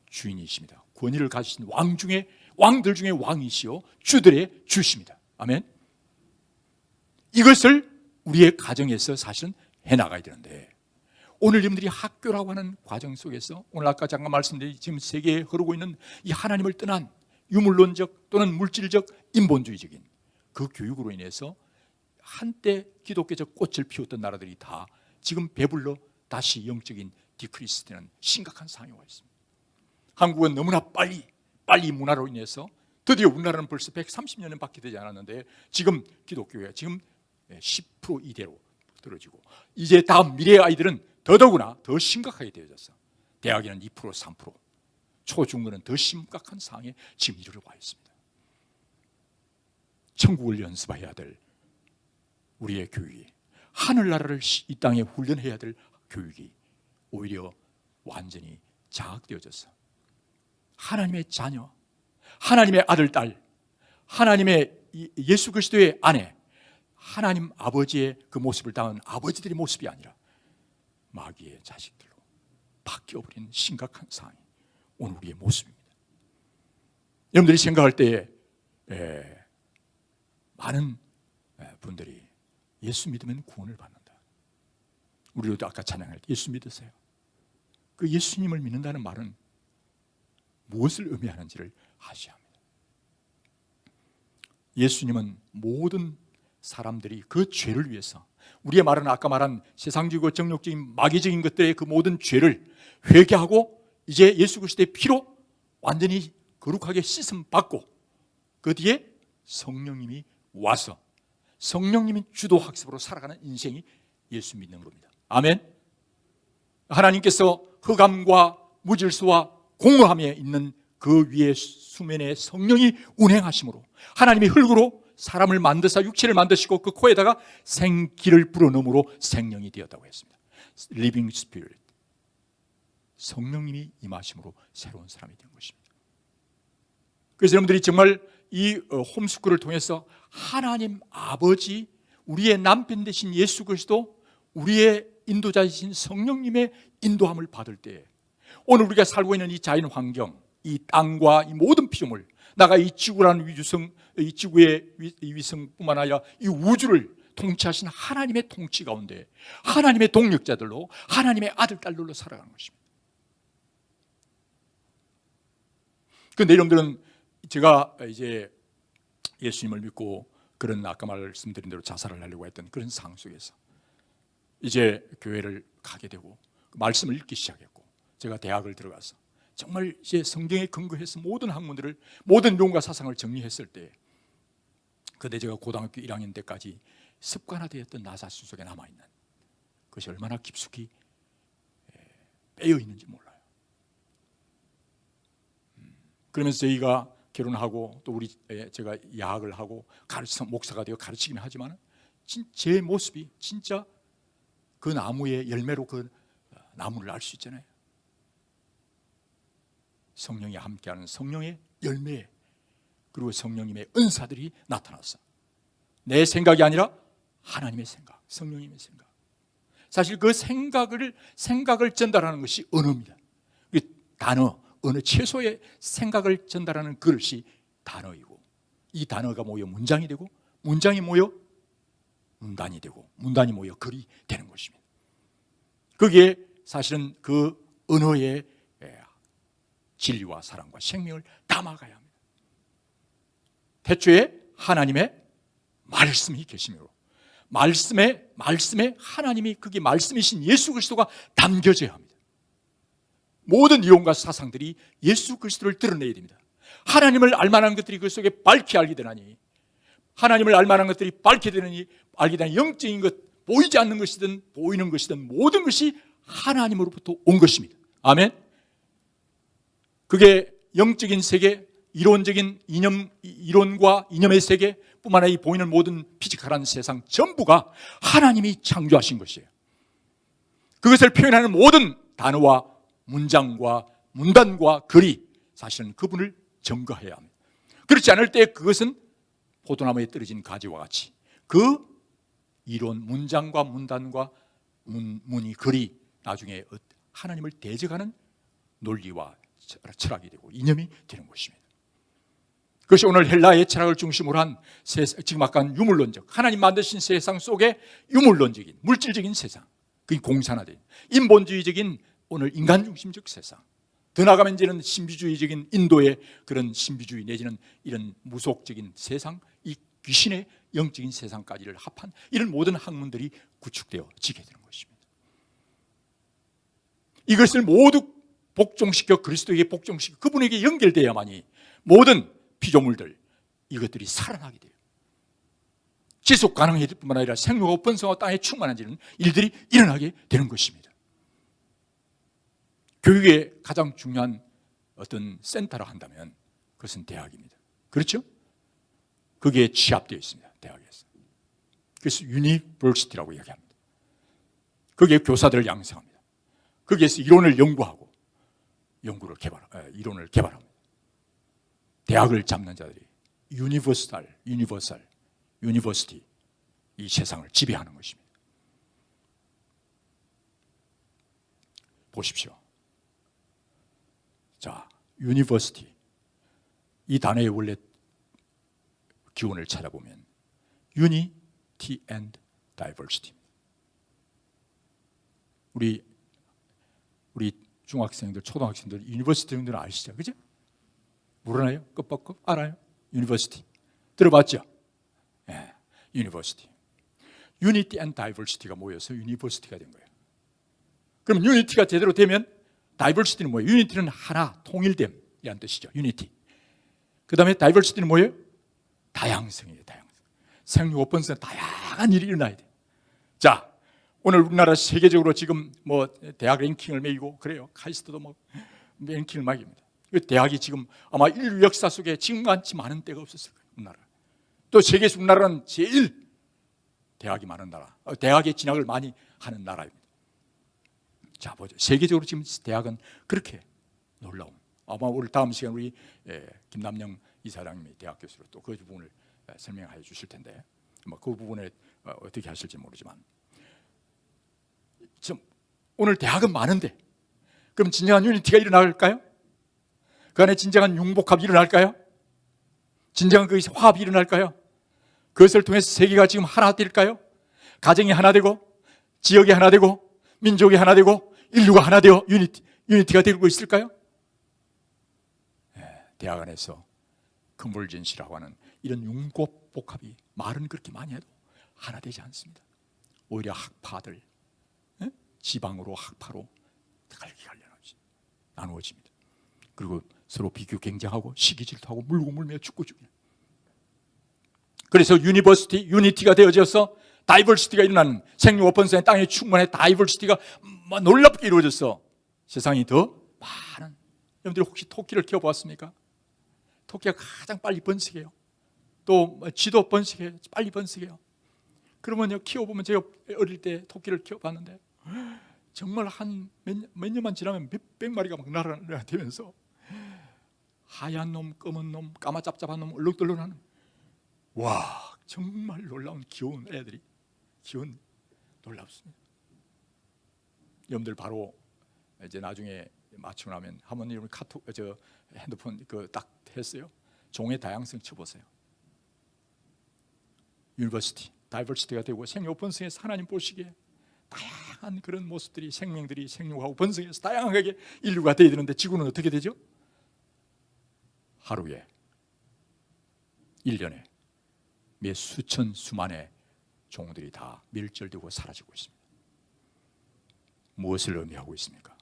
주인이십니다. 권위를 가지신 왕들 중에 왕이시요 주들의 주십니다. 아멘. 이것을 우리의 가정에서 사실은 해나가야 되는데 오늘 여러분들이 학교라고 하는 과정 속에서 오늘 아까 잠깐 말씀드린 지금 세계에 흐르고 있는 이 하나님을 떠난 유물론적 또는 물질적 인본주의적인 그 교육으로 인해서 한때 기독교적 꽃을 피웠던 나라들이 다 지금 배불러 다시 영적인 디크리스되는 심각한 상황이 와 있습니다. 한국은 너무나 빨리 문화로 인해서 드디어 우리나라는 벌써 130년은 밖에 되지 않았는데 지금 기독교가 지금 10% 이대로 떨어지고 이제 다음 미래의 아이들은 더더구나 더 심각하게 되어졌어. 대학에는 2%, 3%, 초중고는 더 심각한 상황에 지금 이르러 와 있습니다. 천국을 연습해야 될 우리의 교육이, 하늘나라를 이 땅에 훈련해야 될 교육이 오히려 완전히 장악되어져서 하나님의 자녀, 하나님의 아들, 딸, 하나님의 예수 그리스도의 아내, 하나님 아버지의 그 모습을 담은 아버지들의 모습이 아니라 마귀의 자식들로 바뀌어버린 심각한 상황이 오늘 우리의 모습입니다. 여러분들이 생각할 때에 많은 분들이 예수 믿으면 구원을 받는다. 우리도 아까 찬양할 때 예수 믿으세요. 그 예수님을 믿는다는 말은 무엇을 의미하는지를 아셔야 합니다. 예수님은 모든 사람들이 그 죄를 위해서, 우리의 말은 아까 말한 세상적이고 정욕적인 마귀적인 것들의 그 모든 죄를 회개하고 이제 예수 그리스도의 피로 완전히 거룩하게 씻음 받고 그 뒤에 성령님이 와서 성령님이 주도 학습으로 살아가는 인생이 예수 믿는 겁니다. 아멘. 하나님께서 흑암과 무질서와 공허함에 있는 그 위에 수면에 성령이 운행하심으로 하나님이 흙으로 사람을 만드사 육체를 만드시고 그 코에다가 생기를 불어넣음으로 생명이 되었다고 했습니다. Living Spirit. 성령님이 임하심으로 새로운 사람이 된 것입니다. 그래서 여러분들이 정말 이 홈스쿨을 통해서 하나님 아버지, 우리의 남편 되신 예수 그리스도, 우리의 인도자이신 성령님의 인도함을 받을 때 오늘 우리가 살고 있는 이 자연 환경, 이 땅과 이 모든 피조물, 나가 이 지구라는 위성, 이 지구의 위성뿐만 아니라 이 우주를 통치하신 하나님의 통치 가운데 하나님의 동력자들로, 하나님의 아들, 딸들로 살아가는 것입니다. 그런데 여러분들은 제가 이제 예수님을 믿고 그런 아까 말씀드린 대로 자살을 하려고 했던 그런 상황 속에서 이제 교회를 가게 되고 말씀을 읽기 시작했고, 제가 대학을 들어가서 정말 이제 성경에 근거해서 모든 학문들을, 모든 용과 사상을 정리했을 때, 그때 제가 고등학교 1학년 때까지 습관화되었던 나 자신 속에 남아있는 그것이 얼마나 깊숙이 빼어 있는지 몰라요. 그러면서 저희가 결혼하고 또 제가 야학을 하고 목사가 되어 가르치긴 하지만 제 모습이 진짜 그 나무의 열매로 그 나무를 알 수 있잖아요. 성령이 함께하는 성령의 열매, 그리고 성령님의 은사들이 나타났어. 내 생각이 아니라 하나님의 생각, 성령님의 생각. 사실 그 생각을 전달하는 것이 언어입니다. 단어, 어느 최소의 생각을 전달하는 그릇이 단어이고, 이 단어가 모여 문장이 되고, 문장이 모여 문단이 되고, 문단이 모여 글이 되는 것입니다. 거기에 사실은 그 언어의 진리와 사랑과 생명을 담아가야 합니다. 태초에 하나님의 말씀이 계시므로 말씀에 하나님이, 그게 말씀이신 예수 그리스도가 담겨져야 합니다. 모든 이론과 사상들이 예수 그리스도를 드러내야 됩니다. 하나님을 알만한 것들이 그 속에 밝히 알게 되나니, 하나님을 알만한 것들이 밝게 되느니, 알게 되는 영적인 것, 보이지 않는 것이든 보이는 것이든 모든 것이 하나님으로부터 온 것입니다. 아멘. 그게 영적인 세계, 이론적인 이론과 이념의 세계뿐만 아니라 이 보이는 모든 피지컬한 세상 전부가 하나님이 창조하신 것이에요. 그것을 표현하는 모든 단어와 문장과 문단과 글이 사실은 그분을 증거해야 합니다. 그렇지 않을 때 그것은 포도나무에 떨어진 가지와 같이 그 이론, 문장과 문단과 문이, 글이 나중에 하나님을 대적하는 논리와 철학이 되고 이념이 되는 것입니다. 그것이 오늘 헬라의 철학을 중심으로 한 지금 아까 유물론적, 하나님 만드신 세상 속에 유물론적인 물질적인 세상, 그게 공산화된 인본주의적인 오늘 인간 중심적 세상, 더 나아가면 이제는 신비주의적인 인도의 그런 신비주의 내지는 이런 무속적인 세상, 이 귀신의 영적인 세상까지를 합한 이런 모든 학문들이 구축되어 지게 되는 것입니다. 이것을 모두 복종시켜 그리스도에게 복종시켜 그분에게 연결되어야만이 모든 피조물들, 이것들이 살아나게 돼요. 지속 가능할 뿐만 아니라 생명과 번성과 땅에 충만해지는 일들이 일어나게 되는 것입니다. 교육의 가장 중요한 어떤 센터라 한다면 그것은 대학입니다. 그렇죠? 거기에 취합되어 있습니다. 대학에서. 그래서 유니버시티라고 이야기합니다. 거기에 교사들을 양성합니다. 거기에서 이론을 연구하고 이론을 개발합니다. 대학을 잡는 자들이 유니버시티 이 세상을 지배하는 것입니다. 보십시오. 자, 유니버시티 이 단어의 원래 기원을 찾아보면 Unity and Diversity. 우리 중학생들, 초등학생들, 유니버시티 정도는 아시죠? 그죠? 모르나요? 끄뻑끄 알아요? 유니버시티 들어봤죠? 예, 유니버시티. Unity and Diversity가 모여서 유니버시티가 된 거예요. 그럼 유니티가 제대로 되면 다이버시티는 뭐예요? 유니티는 하나, 통일됨이라는 뜻이죠. 유니티. 그 다음에 다이버시티는 뭐예요? 다양성이에요. 다양성. 생육오번성은 다양한 일이 일어나야 돼요. 자, 오늘 우리나라 세계적으로 지금 뭐 대학 랭킹을 매기고 그래요. 카이스트도 뭐 랭킹을 매깁니다. 대학이 지금 아마 인류 역사 속에 지금같이 많은 때가 없었을 거예요. 우리나라. 또 세계에서 우리나라는 제일 대학이 많은 나라, 대학에 진학을 많이 하는 나라입니다. 자, 보죠. 세계적으로 지금 대학은 그렇게 놀라운. 아마 오늘 다음 시간 우리 김남영 이사장님이 대학 교수로 또 그 부분을 설명해 주실 텐데, 뭐 그 부분에 어떻게 하실지 모르지만, 지금 오늘 대학은 많은데, 그럼 진정한 유니티가 일어날까요? 그 안에 진정한 융복합이 일어날까요? 진정한 그 화합이 일어날까요? 그것을 통해서 세계가 지금 하나 될까요? 가정이 하나 되고, 지역이 하나 되고, 민족이 하나 되고, 인류가 하나 되어 유니티가 되고 있을까요? 대학 안에서 컨버전시라고 하는 이런 융복합이 말은 그렇게 많이 해도 하나 되지 않습니다. 오히려 학파들, 지방으로 학파로 나누어집니다. 그리고 서로 비교 경쟁하고 시기 질투하고 물고 물며 죽고 죽이는. 그래서 유니티가 되어져서 다이버시티가 일어나는, 생육오번성의 땅에 충만해 다이버시티가 놀랍게 이루어져서 세상이 더 많은. 여러분들이 혹시 토끼를 키워보았습니까? 토끼가 가장 빨리 번식해요. 또 쥐도 번식해요. 빨리 번식해요. 그러면 키워보면 제가 어릴 때 토끼를 키워봤는데 정말 한 몇 년만 지나면 몇백 마리가 막 날아다니면서 하얀 놈, 검은 놈, 까마짭짭한 놈, 얼룩덜룩한 놈. 와, 정말 놀라운 귀여운 애들이, 귀여운, 놀랍습니다. 여러분들 바로 이제 나중에 맞추고 나면 한번 여러분 핸드폰 딱 했어요. 종의 다양성 쳐보세요. 유니버시티, 다이버시티가 되고 생육번성에서 하나님 보시기에 다양한 그런 모습들이, 생명들이 생육하고 번성해서 다양하게 인류가 되어야 되는데 지구는 어떻게 되죠? 하루에, 1년에 몇 수천 수만의 종들이 다 멸절되고 사라지고 있습니다. 무엇을 의미하고 있습니까?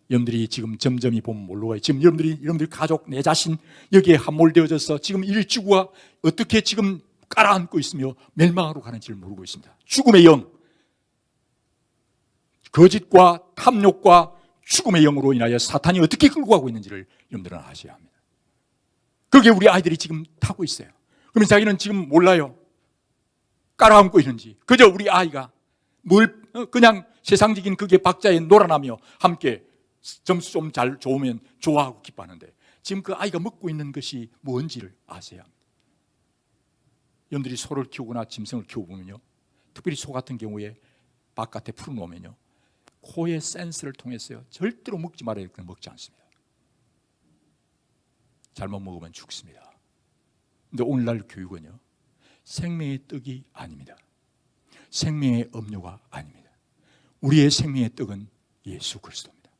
여러분들이 지금 점점이 보면 뭘로 가요? 지금 여러분들 가족, 내 자신 여기에 함몰되어져서 지금 일지구가 어떻게 지금 깔아앉고 있으며 멸망으로 가는지를 모르고 있습니다. 죽음의 영, 거짓과 탐욕과 죽음의 영으로 인하여 사탄이 어떻게 끌고 가고 있는지를 여러분들은 아셔야 합니다. 그게 우리 아이들이 지금 타고 있어요. 그러면 자기는 지금 몰라요. 깔아앉고 있는지. 그저 우리 아이가 그냥 세상적인 그게 박자에 놀아나며 함께 점수 좀 잘 좋으면 좋아하고 기뻐하는데 지금 그 아이가 먹고 있는 것이 뭔지를 아셔야 합니다. 여러분들이 소를 키우거나 짐승을 키워보면요, 특별히 소 같은 경우에 바깥에 풀어놓으면요, 코의 센스를 통해서요 절대로 먹지 말아야 될 건 먹지 않습니다. 잘못 먹으면 죽습니다. 근데 오늘날 교육은요, 생명의 떡이 아닙니다. 생명의 음료가 아닙니다. 우리의 생명의 떡은 예수 그리스도입니다.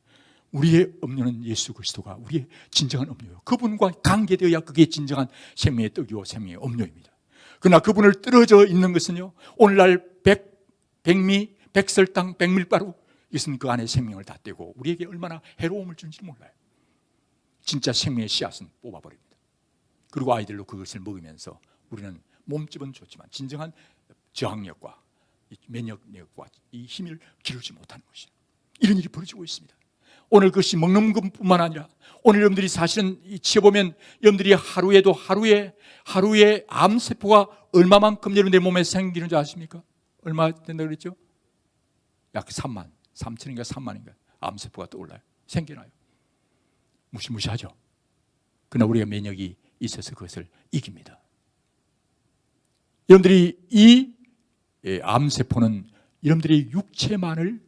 우리의 음료는 예수 그리스도가 우리의 진정한 음료예요. 그분과 관계되어야 그게 진정한 생명의 떡이고 생명의 음료입니다. 그러나 그분을 떨어져 있는 것은요, 오늘날 백미, 백설탕, 백밀가루, 이것은 그 안에 생명을 다 떼고 우리에게 얼마나 해로움을 주는지 몰라요. 진짜 생명의 씨앗은 뽑아버립니다. 그리고 아이들로 그것을 먹으면서 우리는 몸집은 좋지만 진정한 저항력과 면역력과 이 힘을 기르지 못하는 것이에요. 이런 일이 벌어지고 있습니다. 오늘 그것이 먹는 것뿐만 아니라 오늘 여러분들이 사실은 지어보면 여러분들이 하루에 암세포가 얼마만큼 여러분들 몸에 생기는 줄 아십니까? 얼마 된다 그랬죠? 약 3천인가 3만인가 암세포가 떠올라요. 생겨나요. 무시무시하죠. 그러나 우리가 면역이 있어서 그것을 이깁니다. 여러분들이 이 암세포는 여러분들의 육체만을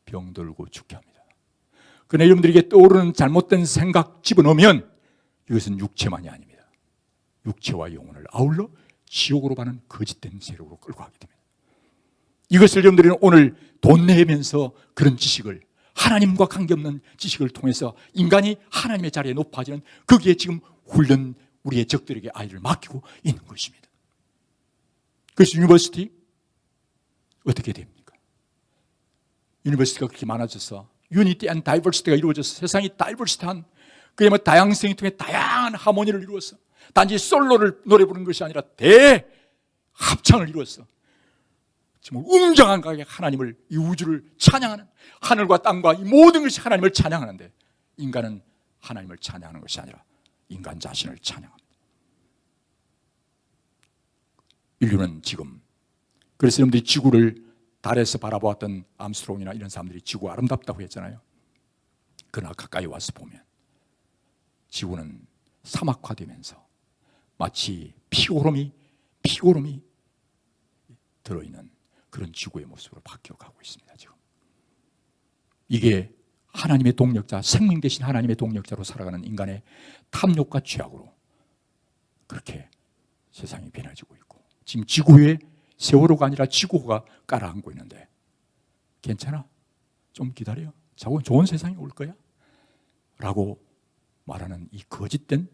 병들고 죽게 합니다. 그러나 여러분들에게 떠오르는 잘못된 생각 집어넣으면 이것은 육체만이 아닙니다. 육체와 영혼을 아울러 지옥으로 가는 거짓된 세력으로 끌고 가게 됩니다. 이것을 여러분들은 오늘 돈 내면서 그런 지식을, 하나님과 관계없는 지식을 통해서 인간이 하나님의 자리에 높아지는, 거기에 지금 훈련, 우리의 적들에게 아이를 맡기고 있는 것입니다. 그래서 유니버시티 어떻게 됩니까? 유니버시티가 그렇게 많아져서 유니티 앤 다이버시티가 이루어져서 세상이 다이버시티한, 그게 뭐 다양성이 통해 다양한 하모니를 이루어서 단지 솔로를 노래 부르는 것이 아니라 대합창을 이루어서 정말 웅장한 가게 하나님을, 이 우주를 찬양하는, 하늘과 땅과 이 모든 것이 하나님을 찬양하는데, 인간은 하나님을 찬양하는 것이 아니라 인간 자신을 찬양합니다. 인류는 지금, 그래서 여러분들이 지구를 달에서 바라보았던 암스트롱이나 이런 사람들이 지구가 아름답다고 했잖아요. 그러나 가까이 와서 보면 지구는 사막화되면서 마치 피고름이 들어있는 그런 지구의 모습으로 바뀌어가고 있습니다. 지금 이게 하나님의 동력자, 생명 대신 하나님의 동력자로 살아가는 인간의 탐욕과 죄악으로 그렇게 세상이 변해지고 있고, 지금 지구에 세월호가 아니라 지구호가 깔아앉고 있는데, 괜찮아? 좀 기다려. 좋은 세상이 올 거야? 라고 말하는 이 거짓된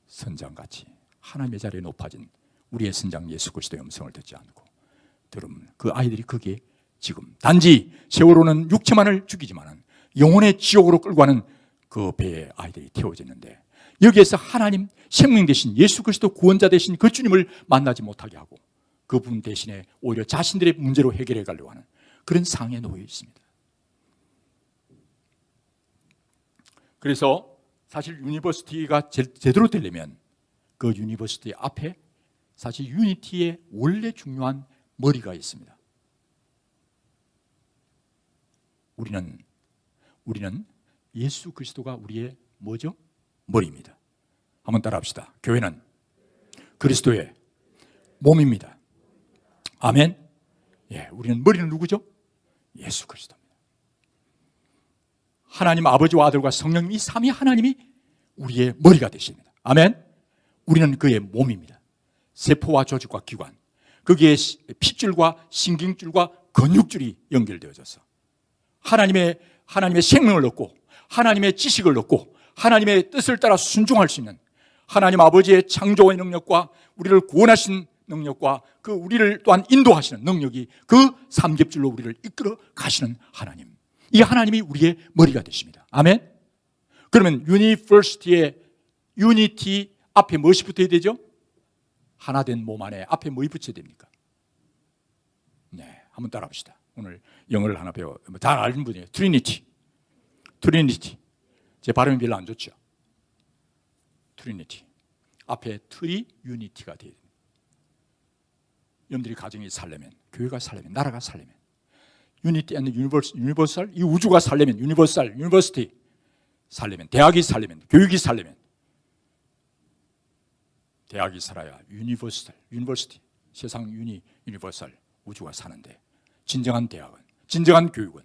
선장같이 하나님의 자리에 높아진 우리의 선장 예수 그리스도의 음성을 듣지 않고 들으면 그 아이들이 거기에 지금 단지 세월호는 육체만을 죽이지만 영혼의 지옥으로 끌고 가는 그 배에 아이들이 태워졌는데, 여기에서 하나님 생명 대신 예수 그리스도 구원자 대신 그 주님을 만나지 못하게 하고 그분 대신에 오히려 자신들의 문제로 해결해 가려고 하는 그런 상황에 놓여 있습니다. 그래서 사실 유니버시티가 제대로 되려면 그 유니버시티 앞에 사실 유니티의 원래 중요한 머리가 있습니다. 우리는 예수 그리스도가 우리의 뭐죠? 머리입니다. 한번 따라합시다. 교회는 그리스도의 몸입니다. 아멘. 예, 우리는 머리는 누구죠? 예수 그리스도입니다. 하나님 아버지와 아들과 성령, 이 삼위 하나님이 우리의 머리가 되십니다. 아멘. 우리는 그의 몸입니다. 세포와 조직과 기관, 거기에 핏줄과 신경줄과 근육줄이 연결되어져서 하나님의 생명을 얻고 하나님의 지식을 얻고 하나님의 뜻을 따라 순종할 수 있는 하나님 아버지의 창조의 능력과 우리를 구원하신 능력과 그 우리를 또한 인도하시는 능력이 그 삼겹줄로 우리를 이끌어 가시는 하나님, 이 하나님이 우리의 머리가 되십니다. 아멘. 그러면 유니버시티의 유니티 앞에 무엇이 붙어야 되죠? 하나된 몸 안에 앞에 뭐이 붙여야 됩니까? 네, 한번 따라합시다. 오늘 영어를 하나 배워 잘 아는 분이에요. 트리니티. 제 발음이 별로 안 좋죠. 트리니티 앞에 트리 유니티가 돼야 됩니다. 여러분들이 가정이 살려면, 교회가 살려면, 나라가 살려면, 유니티 앤 유니버설, 이 우주가 살려면, 유니버시티 살려면, 대학이 살려면, 교육이 살려면, 대학이 살아야 유니버시티, 세상 유니버설, 우주가 사는데, 진정한 대학은, 진정한 교육은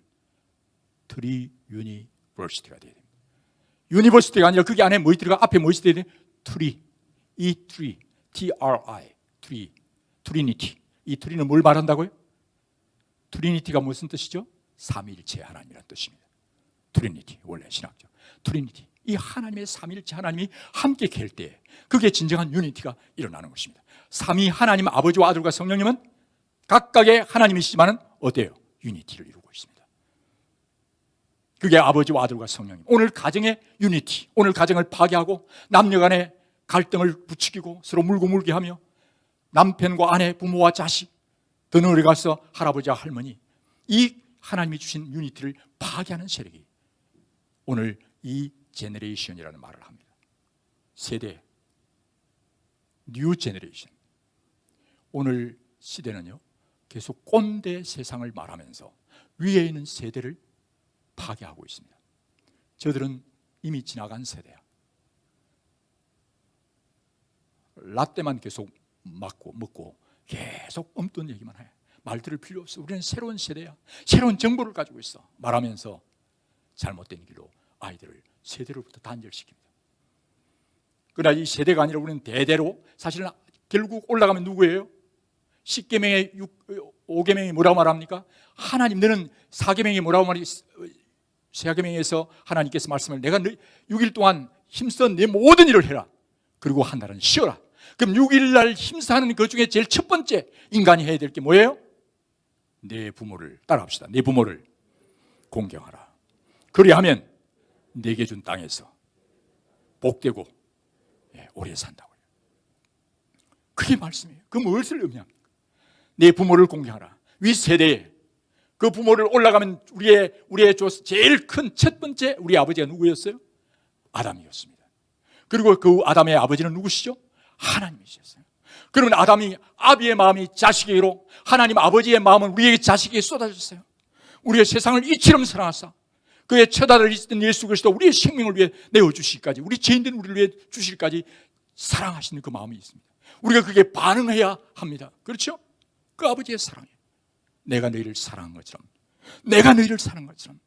트리 유니버시티가 돼야 됩니다. 유니버시티가 아니라 그게 안에 뭐 들어가? 앞에 뭐 있어야 돼? 트리, 이 트리, T-R-I, 트리니티. 이 트리는 뭘 말한다고요? 트리니티가 무슨 뜻이죠? 삼위일체 하나님이라는 뜻입니다. 트리니티, 원래 신학적 트리니티, 이 하나님의 삼위일체 하나님이 함께 갤 때 그게 진정한 유니티가 일어나는 것입니다. 삼위 하나님 아버지와 아들과 성령님은 각각의 하나님이시지만 어때요? 유니티를 이루고 있습니다. 그게 아버지와 아들과 성령님. 오늘 가정의 유니티, 오늘 가정을 파괴하고 남녀 간의 갈등을 부추기고 서로 물고 하며 남편과 아내, 부모와 자식, 더 내려가서 할아버지와 할머니, 이 하나님이 주신 유니티를 파괴하는 세력이 오늘 이 제너레이션이라는 말을 합니다. 세대, 뉴 제너레이션. 오늘 시대는요, 계속 꼰대 세상을 말하면서 위에 있는 세대를 파괴하고 있습니다. 저들은 이미 지나간 세대야. 라떼만 계속 먹고 계속 엉뚱한 얘기만 해. 말 들을 필요 없어. 우리는 새로운 세대야. 새로운 정보를 가지고 있어. 말하면서 잘못된 길로 아이들을 세대로부터 단절시킵니다. 그러나 이 세대가 아니라 우리는 대대로, 사실은 결국 올라가면 누구예요? 10계명의 5계명이 뭐라고 말합니까? 하나님, 너는 4계명이 뭐라고 말이, 세계명에서 하나님께서 말씀을 내가 6일 동안 힘써 내 모든 일을 해라. 그리고 한 날은 쉬어라. 그럼 6일 날 힘써 하는 그 중에 제일 첫 번째 인간이 해야 될 게 뭐예요? 내 부모를 따라합시다. 내 부모를 공경하라. 그리하면 내게 준 땅에서 복되고 오래 산다고요. 그게 말씀이에요. 그 무엇을 의미합니까? 내 부모를 공경하라. 윗세대에 그 부모를 올라가면 우리의 제일 큰 첫 번째 우리 아버지가 누구였어요? 아담이었습니다. 그리고 그 아담의 아버지는 누구시죠? 하나님이셨어요. 그러면 아비의 마음이 자식에게로, 하나님 아버지의 마음은 우리에게 자식에게 쏟아졌어요. 우리의 세상을 이처럼 사랑하사 그의 첫 아들 있던 예수 그리스도 우리의 생명을 위해 내어주시기까지, 우리 죄인된 우리를 위해 주시기까지 사랑하시는 그 마음이 있습니다. 우리가 그게 반응해야 합니다. 그렇죠? 그 아버지의 사랑이에요. 내가 너희를 사랑한 것처럼, 내가 너희를 사랑한 것처럼,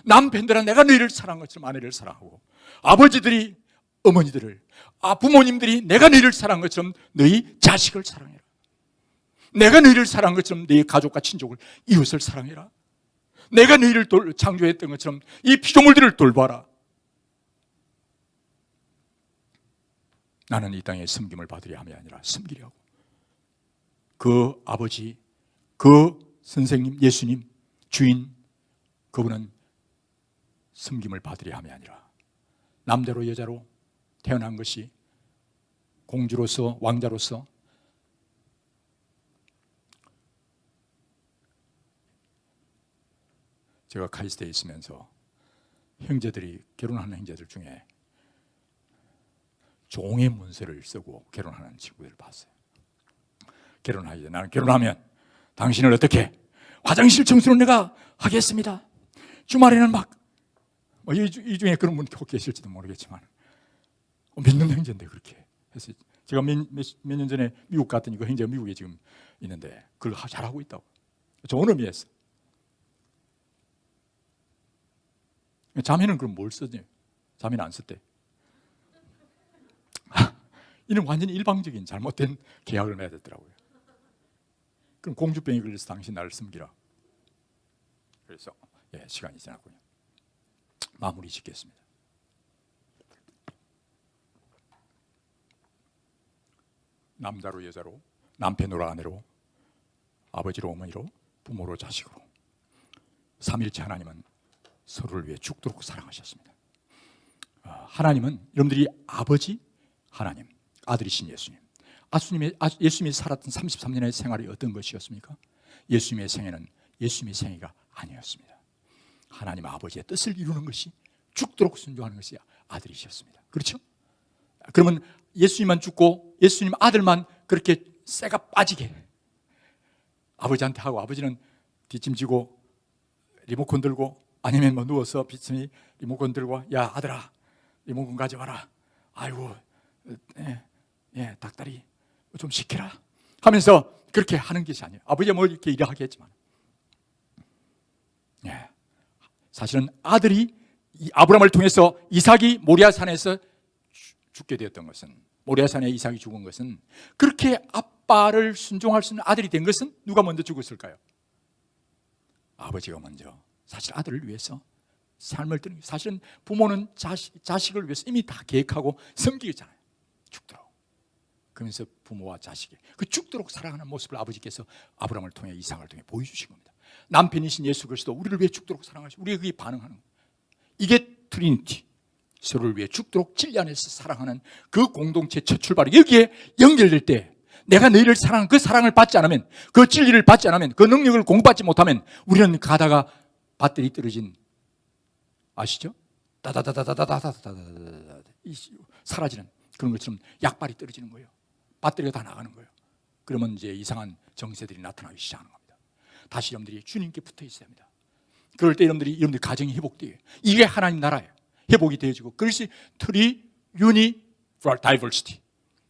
남편들아 내가 너희를 사랑한 것처럼 아내를 사랑하고, 아버지들이 어머니들을, 부모님들이 내가 너희를 사랑한 것처럼 너희 자식을 사랑해라. 내가 너희를 사랑한 것처럼 너희 가족과 친족을, 이웃을 사랑해라. 내가 너희를 창조했던 것처럼 이 피조물들을 돌봐라. 나는 이 땅에 섬김을 받으려 함이 아니라 섬기려고. 그 아버지, 그 선생님, 예수님, 주인, 그분은 섬김을 받으려 함이 아니라 남대로 여자로 태어난 것이, 공주로서, 왕자로서 제가 카이스트에 있으면서 형제들이, 결혼하는 형제들 중에 종의 문서를 쓰고 결혼하는 친구들을 봤어요. 결혼하기, 나는 결혼하면 당신을 어떻게, 화장실 청소는 내가 하겠습니다. 주말에는 이 중에 그런 분 혹 계실지도 모르겠지만 믿는 형제인데 그렇게 해서, 제가 몇 년 전에 미국 갔더니 그 형제가 미국에 지금 있는데 그걸 잘하고 있다고. 좋은 의미에서. 자매는 그럼 뭘 쓰지? 자매는 안 썼대. 이는 완전히 일방적인 잘못된 계약을 맺었더라고요. 그럼 공주병이 걸려서 당신 나를 섬기라. 그래서 시간이 지났군요. 마무리 짓겠습니다. 남자로 여자로, 남편으로 아내로, 아버지로 어머니로, 부모로 자식으로, 삼일체 하나님은 서로를 위해 죽도록 사랑하셨습니다. 하나님은, 여러분들이 아버지 하나님, 아들이신 예수님, 예수님이 살았던 33년의 생활이 어떤 것이었습니까? 예수님의 생애는 예수님의 생애가 아니었습니다. 하나님 아버지의 뜻을 이루는 것이, 죽도록 순종하는 것이 아들이셨습니다. 그렇죠? 그러면 예수님만 죽고 예수님 아들만 그렇게 쇠가 빠지게 아버지한테 하고, 아버지는 뒷짐지고 리모컨 들고, 아니면 누워서 비스미 리모컨 들고, 야 아들아 리모컨 가져와라, 아이고 닭다리 좀 시켜라 하면서 그렇게 하는 것이 아니에요. 아버지가 뭐 이렇게 일을 하겠지만, 사실은 아들이 아브라함을 통해서 이삭이 모리아산에서 죽게 되었던 것은, 모리아산에 이삭이 죽은 것은, 그렇게 아빠를 순종할 수 있는 아들이 된 것은 누가 먼저 죽었을까요? 아버지가 먼저 사실 아들을 위해서 삶을 드는, 사실은 부모는 자식을 위해서 이미 다 계획하고 섬기잖아요. 죽도록. 그러면서 부모와 자식이 그 죽도록 사랑하는 모습을 아버지께서 아브라함을 통해, 이삭을 통해 보여주신 겁니다. 남편이신 예수 그리스도 우리를 위해 죽도록 사랑하시고 우리가 그게 반응하는 거예요. 이게 트리니티, 서로를 위해 죽도록 진리 안에서 사랑하는 그 공동체 첫 출발이 여기에 연결될 때, 내가 너희를 사랑하는 그 사랑을 받지 않으면, 그 진리를 받지 않으면, 그 능력을 공부받지 못하면 우리는 가다가 배터리 떨어진, 아시죠? 따다다다다다다다다다다 사라지는 그런 것처럼 약발이 떨어지는 거예요. 배터리가 다 나가는 거예요. 그러면 이제 이상한 정세들이 나타나기 시작하는 겁니다. 다시 여러분들이 주님께 붙어 있어야 합니다. 그럴 때 여러분들 가정이 회복돼요. 이게 하나님 나라예요. 회복이 되어지고, 그것이 트리유니 다이버시티,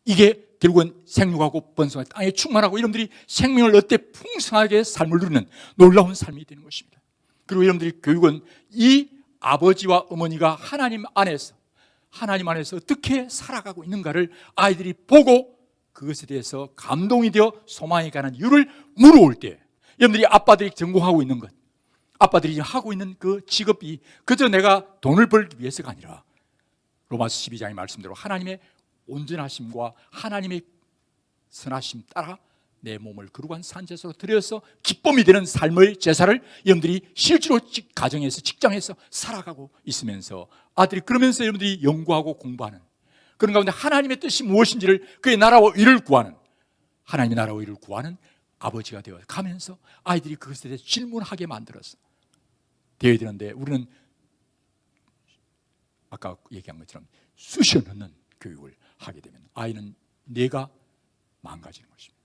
이게 결국은 생육하고 번성하고 땅에 충만하고 여러분들이 생명을 얻되 풍성하게 삶을 누리는 놀라운 삶이 되는 것입니다. 그리고 여러분들이 결국은 이 아버지와 어머니가 하나님 안에서 어떻게 살아가고 있는가를 아이들이 보고 그것에 대해서 감동이 되어 소망이 가는 이유를 물어올 때, 여러분들이 아빠들이 전공하고 있는 것, 아빠들이 하고 있는 그 직업이 그저 내가 돈을 벌기 위해서가 아니라 로마서 12장의 말씀대로 하나님의 온전하심과 하나님의 선하심 따라 내 몸을 거룩한 산제사로 드려서 기쁨이 되는 삶의 제사를 여러분들이 실제로 가정에서 직장에서 살아가고 있으면서 아들이 그러면서 여러분들이 연구하고 공부하는 그런 가운데 하나님의 뜻이 무엇인지를, 그의 나라와 의를 구하는, 하나님의 나라와 의를 구하는 아버지가 되어 가면서 아이들이 그것에 대해서 질문하게 만들어서 되어야 되는데, 우리는 아까 얘기한 것처럼 쑤셔 넣는 교육을 하게 되면 아이는 뇌가 망가지는 것입니다.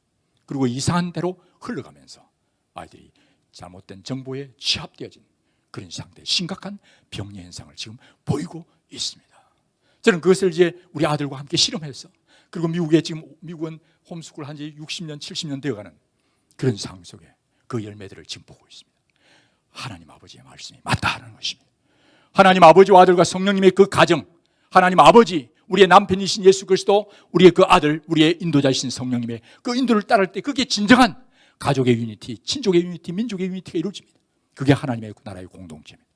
그리고 이상한 대로 흘러가면서 아이들이 잘못된 정보에 취합되어진 그런 상태, 심각한 병리 현상을 지금 보이고 있습니다. 저는 그것을 이제 우리 아들과 함께 실험해서, 그리고 미국은 홈스쿨 한 지 60년, 70년 되어가는 그런 상황 속에 그 열매들을 지금 보고 있습니다. 하나님 아버지의 말씀이 맞다는 것입니다. 하나님 아버지와 아들과 성령님의 그 가정, 하나님 아버지, 우리의 남편이신 예수 그리스도, 우리의 그 아들, 우리의 인도자이신 성령님의 그 인도를 따를 때 그게 진정한 가족의 유니티, 친족의 유니티, 민족의 유니티가 이루어집니다. 그게 하나님의 나라의 공동체입니다.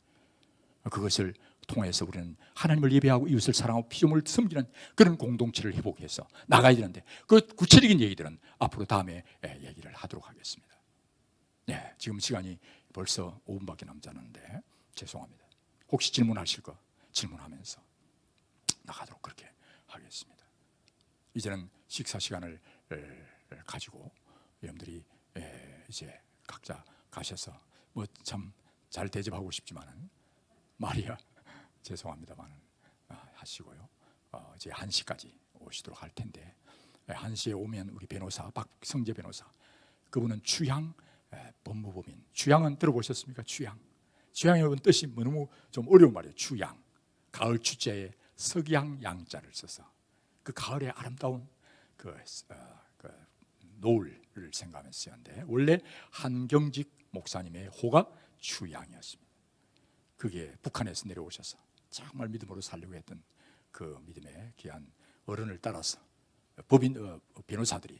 그것을 통해서 우리는 하나님을 예배하고 이웃을 사랑하고 피조물을 섬기는 그런 공동체를 회복해서 나가야 되는데, 그 구체적인 얘기들은 앞으로 다음에 얘기를 하도록 하겠습니다. 네, 지금 시간이 벌써 5분밖에 남지 않았는데 죄송합니다. 혹시 질문하실 거 질문하면서 나가도록 그렇게 하겠습니다. 이제는 식사 시간을 가지고 여러분들이 이제 각자 가셔서 뭐 참 잘 대접하고 싶지만은 마리아 죄송합니다만 하시고요. 이제 1시까지 오시도록 할 텐데, 1시에 오면 우리 변호사 박성재 변호사, 그분은 취향 법무법인, 취향은 들어보셨습니까? 취향의 뜻이 너무 좀 어려운 말이에요. 취향, 가을 추자에 석양 양자를 써서 그 가을의 아름다운 그 노을을 생각하면서 쓰는데, 원래 한경직 목사님의 호가 취향이었습니다. 그게 북한에서 내려오셔서 정말 믿음으로 살려고 했던 그 믿음의 귀한 어른을 따라서 변호사들이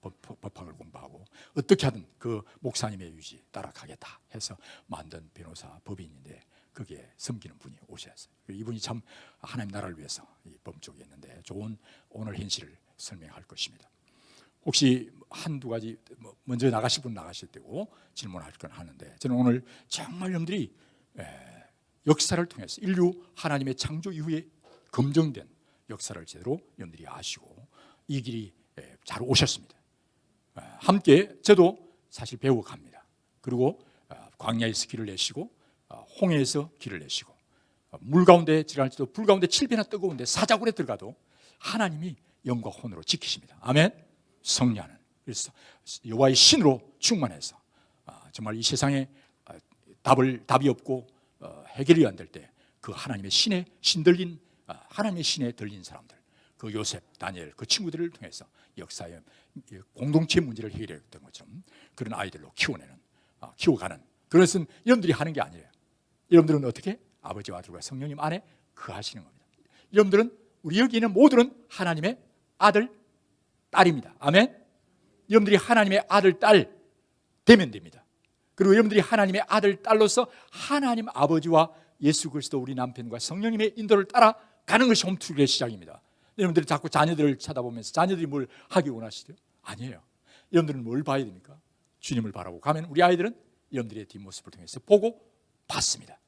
법학을 공부하고 어떻게 하든 그 목사님의 유지 따라가겠다 해서 만든 변호사 법인인데, 그게 섬기는 분이 오셨어요. 이분이 참 하나님 나라를 위해서 이 법 쪽에 있는데 좋은 오늘 현실을 설명할 것입니다. 혹시 한두 가지 먼저 나가실 분 나가실 때고 질문할 건 하는데, 저는 오늘 정말 여러분들이 역사를 통해서 인류 하나님의 창조 이후에 검증된 역사를 제대로 여러분들이 아시고 이 길이 잘 오셨습니다. 함께 저도 사실 배우고 갑니다. 그리고 광야에서 길을 내시고 홍해에서 길을 내시고 물 가운데 지랄지도 불 가운데 7배나 뜨거운데 사자굴에 들어가도 하나님이 영과 혼으로 지키십니다. 아멘. 성리하는, 그래서 여호와의 신으로 충만해서 정말 이 세상에 답이 없고 해결이 안 될 때 그 하나님의 신에 신들린, 하나님의 신에 들린 사람들, 그 요셉, 다니엘, 그 친구들을 통해서 역사의 공동체 문제를 해결했던 것처럼 그런 아이들로 키워가는, 그것은 여러분들이 하는 게 아니에요. 여러분들은 어떻게? 아버지와 아들과 성령님 안에 거하시는 겁니다. 여러분들은, 우리 여기 있는 모두는 하나님의 아들, 딸입니다. 아멘. 여러분들이 하나님의 아들, 딸 되면 됩니다. 그리고 여러분들이 하나님의 아들, 딸로서 하나님 아버지와 예수 그리스도 우리 남편과 성령님의 인도를 따라가는 것이 홈투기의 시작입니다. 여러분들이 자꾸 자녀들을 쳐다보면서 자녀들이 뭘 하기 원하시죠? 아니에요. 여러분들은 뭘 봐야 됩니까? 주님을 바라고 가면 우리 아이들은 여러분들의 뒷모습을 통해서 보고 받습니다.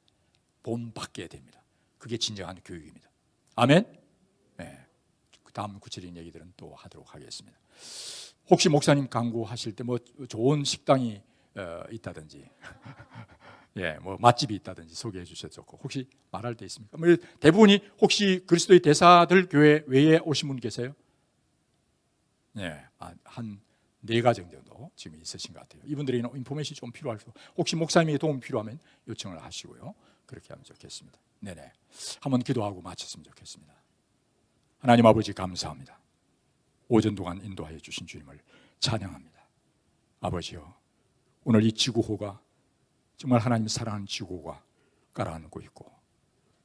본받게 됩니다. 그게 진정한 교육입니다. 아멘. 네. 다음 구체적인 얘기들은 또 하도록 하겠습니다. 혹시 목사님 강구하실 때 뭐 좋은 식당이 있다든지 예, 뭐 맛집이 있다든지 소개해 주셔도 좋고, 혹시 말할 때 있습니까? 뭐 대부분이 혹시 그리스도의 대사들 교회 외에 오신 분 계세요? 예, 한 4가정 정도 지금 있으신 것 같아요. 이분들이 인포메이션이 좀 필요할 수, 혹시 목사님에게 도움이 필요하면 요청을 하시고요. 그렇게 하면 좋겠습니다. 네네, 한번 기도하고 마쳤으면 좋겠습니다. 하나님 아버지 감사합니다. 오전 동안 인도하여 주신 주님을 찬양합니다. 아버지요, 오늘 이 지구호가 정말 하나님 사랑하는 지구호가 깔아앉고 있고,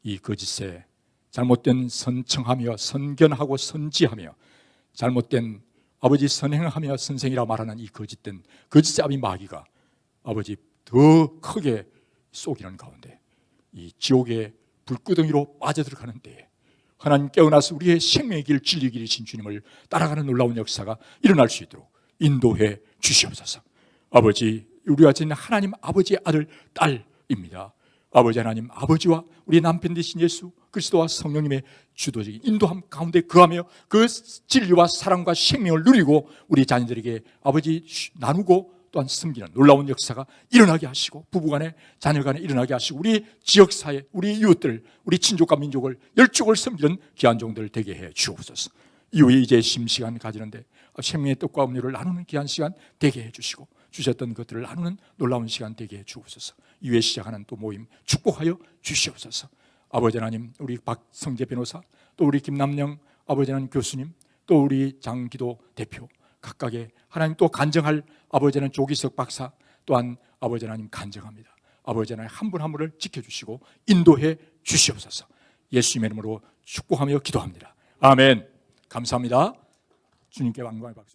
이 거짓에 잘못된 선청하며 선견하고 선지하며 잘못된 아버지 선행하며 선생이라 말하는 이 거짓된 거짓잡이 마귀가 아버지 더 크게 쏘기는 가운데 이 지옥의 불구덩이로 빠져들어가는 때에 하나님 깨어나서 우리의 생명의 길 진리의 길이신 주님을 따라가는 놀라운 역사가 일어날 수 있도록 인도해 주시옵소서. 아버지, 우리가 지닌 하나님 아버지의 아들 딸입니다. 아버지 하나님 아버지와 우리 남편 되신 예수 그리스도와 성령님의 주도적인 인도함 가운데 거하며 그 진리와 사랑과 생명을 누리고 우리 자녀들에게 아버지 나누고 또한 섬기는 놀라운 역사가 일어나게 하시고, 부부간에 자녀간에 일어나게 하시고, 우리 지역사회, 우리 이웃들, 우리 친족과 민족을 열족을 섬기는 귀한 종들 되게 해 주옵소서. 이후에 이제 심시간 가지는데 생명의 떡과 음료를 나누는 귀한 시간 되게 해 주시고, 주셨던 것들을 나누는 놀라운 시간 되게 해 주옵소서. 이후에 시작하는 또 모임 축복하여 주시옵소서. 아버지 하나님, 우리 박성재 변호사, 또 우리 김남영 아버지 하나님 교수님, 또 우리 장기도 대표 각각의 하나님 또 간증할 아버지 하나님 조기석 박사 또한 아버지 하나님 간증합니다. 아버지 하나님 한 분 한 분을 지켜주시고 인도해 주시옵소서. 예수님의 이름으로 축복하며 기도합니다. 아멘. 감사합니다. 주님께 왕광의 박수.